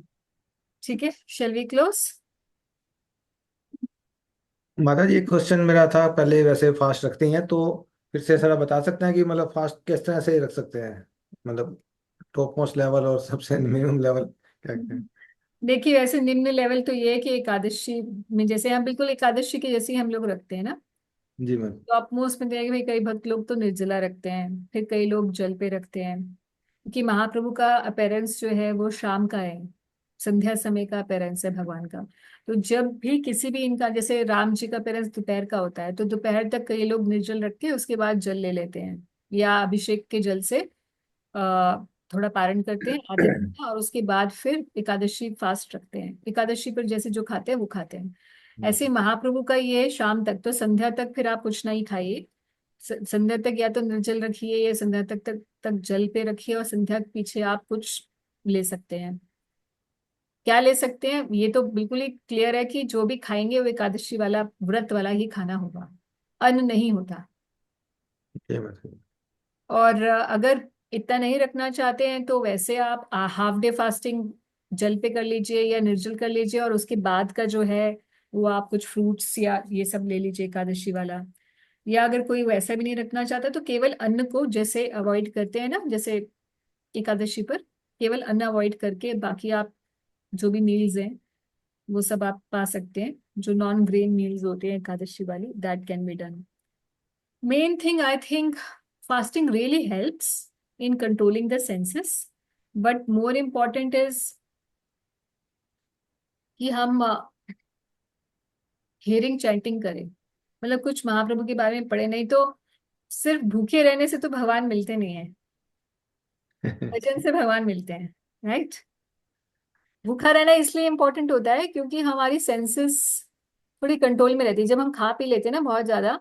S1: जी, ठीक है, शेल वी क्लोज?
S2: माता जी, एक क्वेश्चन मेरा था, पहले वैसे फास्ट रखती हैं तो फिर से थोड़ा बता सकते हैं कि मतलब फास्ट किस तरह से रख सकते हैं, मतलब टॉप मोस्ट लेवल और सबसे मिनिमम लेवल क्या क्या है?
S1: देखिए, वैसे निम्न लेवल तो ये है कि एकादशी में जैसे हम बिल्कुल एकादशी के जैसे ही हम लोग रखते हैं ना,
S2: जी मैम।
S1: तो आप मोस्ट में देखेंगे भाई कई भक्त लोग तो निर्जला रखते हैं, फिर कई लोग जल पे रखते हैं, क्योंकि महाप्रभु का अपीयरेंस जो है वो शाम का है, संध्या समय का अपीयरेंस है भगवान का। तो जब भी किसी भी इनका, जैसे राम जी का अपीयरेंस दोपहर का होता है, तो दोपहर तक कई लोग निर्जल रख के उसके बाद जल ले लेते हैं, या अभिषेक के जल से थोड़ा पारण करते हैं आधे घंटे, और उसके बाद फिर एकादशी फास्ट रखते हैं, एकादशी पर जैसे जो खाते हैं वो खाते हैं। ऐसे ही महाप्रभु का ये शाम तक, तो संध्या तक फिर आप कुछ नहीं खाइए, संध्या तक या तो निर्जल रखिए या संध्या तक जल पे रखिए, और संध्या के पीछे आप कुछ ले सकते हैं। क्या ले सकते हैं, ये तो बिल्कुल ही क्लियर है कि जो भी खाएंगे वो एकादशी वाला व्रत वाला ही खाना होगा, अन्न नहीं होता।
S2: जी मैम।
S1: और अगर इतना नहीं रखना चाहते हैं तो वैसे आप हाफ डे फास्टिंग जल पे कर लीजिए या निर्जल कर लीजिए, और उसके बाद का जो है वो आप कुछ फ्रूट्स या ये सब ले लीजिए एकादशी वाला। या अगर कोई वैसा भी नहीं रखना चाहता तो केवल अन्न को जैसे अवॉइड करते हैं ना, जैसे एकादशी पर केवल अन्न अवॉइड करके बाकी आप जो भी मील्स हैं वो सब आप पा सकते हैं, जो नॉन ग्रेन मील्स होते हैं एकादशी वाली, that can be done. Main thing, I think fasting really helps in controlling the senses, but more important is कि हम हेयरिंग चैंटिंग करें, मतलब कुछ महाप्रभु के बारे में पढ़े, नहीं तो सिर्फ भूखे रहने से तो भगवान मिलते नहीं है, भजन से भगवान मिलते हैं, राइट? भूखा रहना इसलिए इंपॉर्टेंट होता है क्योंकि हमारी सेंसेस थोड़ी कंट्रोल में रहती है। जब हम खा पी लेते हैं ना बहुत ज्यादा,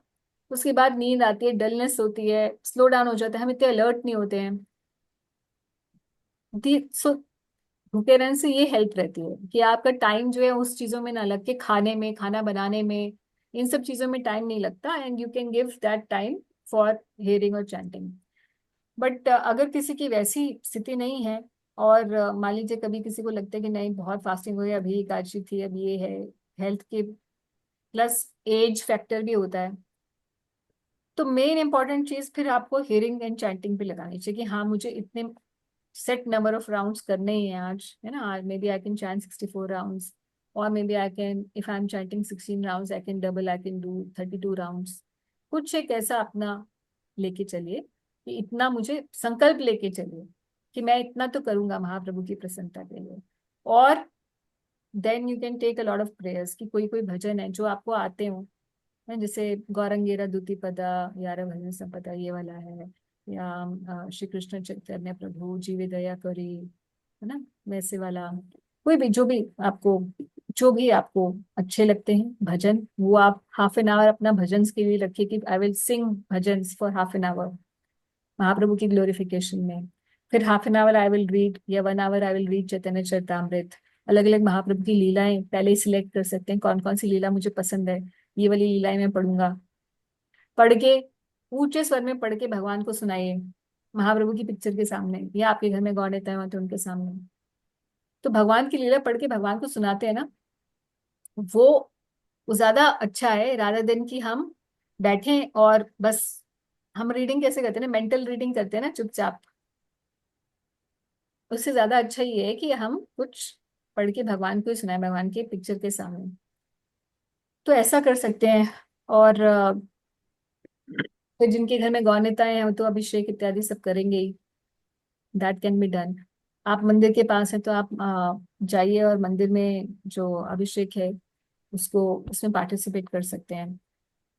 S1: उसके बाद नींद आती है, डलनेस होती है, स्लो डाउन हो जाता है, हम इतने अलर्ट नहीं होते हैं। सो भूखे रहने से ये हेल्प रहती है कि आपका टाइम जो है उस चीजों में ना लग के, खाने में, खाना बनाने में, इन सब चीजों में टाइम नहीं लगता, and you can give that time for hearing और चैंटिंग। बट अगर किसी की वैसी स्थिति नहीं है, और मान लीजिए कभी किसी को लगता है कि नहीं बहुत फास्टिंग हो गई, अभी एकादशी थी, अब ये है, हेल्थ के प्लस एज फैक्टर भी होता है, तो मेन इंपॉर्टेंट चीज फिर आपको हियरिंग एंड चैंटिंग पे लगानी चाहिए कि हाँ मुझे इतने सेट नंबर ऑफ राउंड्स करने ही हैं आज, है ना, आज may be I can chant 64 rounds, और may be I can, if I am chanting 16 rounds I can double, I can do 32 rounds. कुछ एक ऐसा अपना लेके चलिए कि इतना मुझे संकल्प लेके चलिए कि मैं इतना तो करूंगा महाप्रभु की प्रसन्नता के लिए। और then you can take a lot of prayers, कि कोई कोई भजन है जो आपको आते हो, है, जैसे गौरंगेरा दुति पदा, यार भजन संपदा, ये वाला है, या श्री कृष्ण चैतन्य प्रभु जीवे दया करी, है ना, वैसे वाला कोई भी, जो भी आपको, जो भी आपको अच्छे लगते हैं भजन, वो आप हाफ एन आवर अपना भजन के लिए रखिए कि I will sing bhajan for half an hour Mahaprabhu की ग्लोरिफिकेशन में। फिर half an hour I will read, या 1 hour I will read Chaitanya Charitamrita. अलग अलग महाप्रभु की लीलाएं पहले ही सिलेक्ट कर सकते हैं, कौन कौन सी लीला मुझे पसंद है, ये वाली लीलाएं मैं पढ़ूंगा। पढ़ के ऊंचे स्वर में पढ़ के भगवान को सुनाइए, महाप्रभु की पिक्चर के सामने, या आपके घर में गौर नेता है तो उनके सामने। तो भगवान की लीला पढ़ के भगवान को सुनाते हैं ना, वो ज्यादा अच्छा है राधा दिन की हम बैठे और बस, हम रीडिंग कैसे करते हैं ना, मेंटल रीडिंग करते हैं ना चुपचाप, उससे ज्यादा अच्छा ये है कि हम कुछ पढ़ के भगवान को ही सुनाए, भगवान के पिक्चर के सामने। तो ऐसा कर सकते हैं। और फिर जिनके घर में गौनेताएं हैं वो तो अभिषेक इत्यादि सब करेंगे ही, दैट कैन बी डन। आप मंदिर के पास है तो आप जाइए और मंदिर में जो अभिषेक है उसको, उसमें पार्टिसिपेट कर सकते हैं।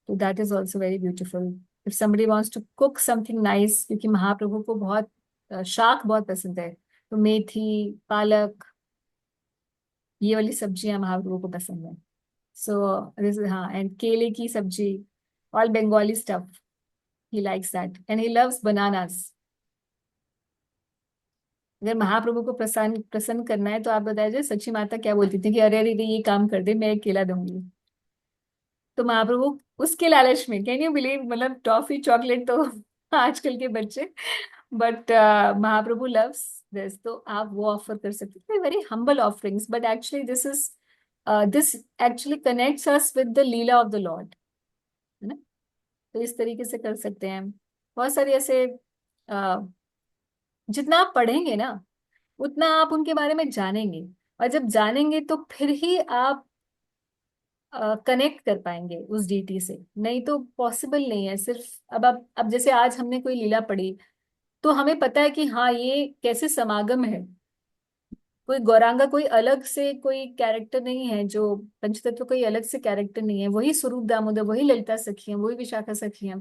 S1: तो that is also very beautiful. If somebody wants to cook something nice, क्योंकि महाप्रभु को बहुत शाक बहुत पसंद है, तो मेथी, पालक, ये वाली सब्जियां महाप्रभु को पसंद है। सो दिस, हाँ, एंड केले की सब्जी, all Bengali stuff, he likes that, and he loves bananas. अगर महाप्रभु को प्रसन्न प्रसन्न करना है तो आप बताइए, सच्ची माता क्या बोलती थी कि अरे अरे ये काम कर दे, मैं एक केला दूंगी। तो महाप्रभु उसके लालच में, कैन यू बिलीव, मतलब टॉफी चॉकलेट तो आजकल के बच्चे बट महाप्रभु लव्स दिस, तो आप वो ऑफर कर सकते हैं, very humble offerings, but actually this actually connects us with the Leela of the Lord, है ना। तो इस तरीके से कर सकते हैं। बहुत सारे ऐसे जितना आप पढ़ेंगे ना उतना आप उनके बारे में जानेंगे, और जब जानेंगे तो फिर ही आप कनेक्ट कर पाएंगे उस डीटी से, नहीं तो पॉसिबल नहीं है सिर्फ। अब जैसे आज हमने कोई लीला पढ़ी तो हमें पता है कि हाँ ये कैसे समागम है, कोई गौरांगा कोई अलग से कोई कैरेक्टर नहीं है, जो पंचतत्व कोई अलग से कैरेक्टर नहीं है, वही स्वरूप दामोदर, वही ललिता सखी है, वही विशाखा सखी है,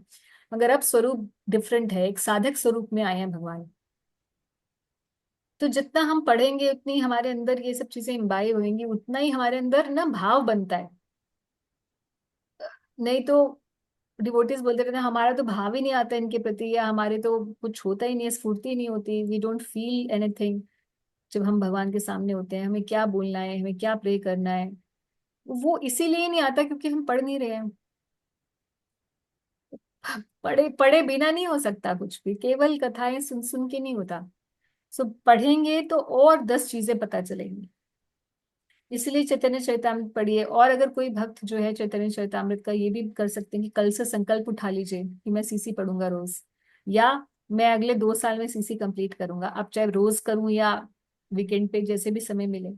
S1: मगर अब स्वरूप डिफरेंट है, एक साधक स्वरूप में आए हैं भगवान। तो जितना हम पढ़ेंगे उतनी हमारे अंदर ये सब चीजें इम्बाइब होंगी, उतना ही हमारे अंदर ना भाव बनता है। नहीं तो डिवोटीज बोलते रहते हैं हमारा तो भाव ही नहीं आता इनके प्रति, या हमारे तो कुछ होता ही नहीं है, स्फूर्ति ही नहीं होती, वी डोंट फील एनीथिंग। जब हम भगवान के सामने होते हैं हमें क्या बोलना है, हमें क्या प्रे करना है, वो इसीलिए नहीं आता क्योंकि हम पढ़ नहीं रहे हैं। पढ़े पढ़े बिना नहीं हो सकता कुछ भी, केवल कथाएं सुन सुन के नहीं होता। सो पढ़ेंगे तो और 10 चीजें पता चलेंगी। इसलिए चैतन्य चरितामृत पढ़िए। और अगर कोई भक्त जो है चैतन्य चरितामृत का ये भी कर सकते हैं कि कल से संकल्प उठा लीजिए कि मैं सीसी पढ़ूंगा रोज, या मैं अगले 2 साल में सीसी कंप्लीट करूंगा। अब चाहे रोज करूं या वीकेंड पे जैसे भी समय मिले,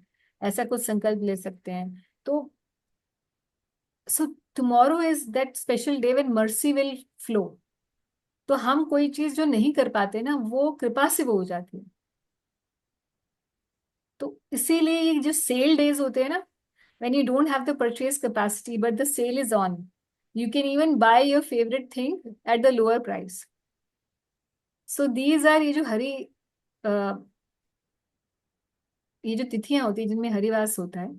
S1: ऐसा कुछ संकल्प ले सकते हैं। तो so tomorrow is that special day when mercy will flow. तो हम कोई चीज जो नहीं कर पाते ना, वो कृपा से वो हो जाती है। तो इसीलिए ये जो सेल डेज होते हैं ना, when you don't have the purchase capacity but the sale is on, you can even buy your favorite thing at the lower price. So these are ये जो ये जो तिथियां होती है जिनमें हरिवास होता है,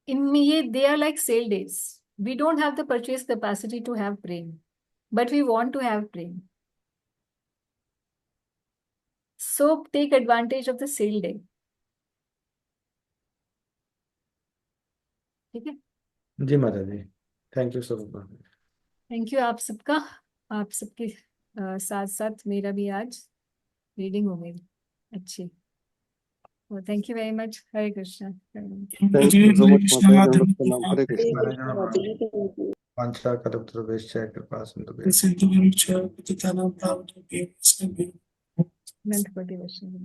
S1: इनमें ये they are like sale days. We don't have the purchase capacity to have prem, but we want to have prem. So take advantage of the sale day. ठीक है।
S2: जी mata ji, thank you so much.
S1: Thank you आप सबका। आप सबके साथ साथ मेरा भी आज रीडिंग हो गई अच्छी। Thank you very much. Hare Krishna.
S4: Thank you so much, Mataji. Dandavat Pranam. Hare Krishna.
S2: वांछा कल्पतरुभ्यश्च कृपा सिंधु
S1: अनंत कोटि वैष्णव।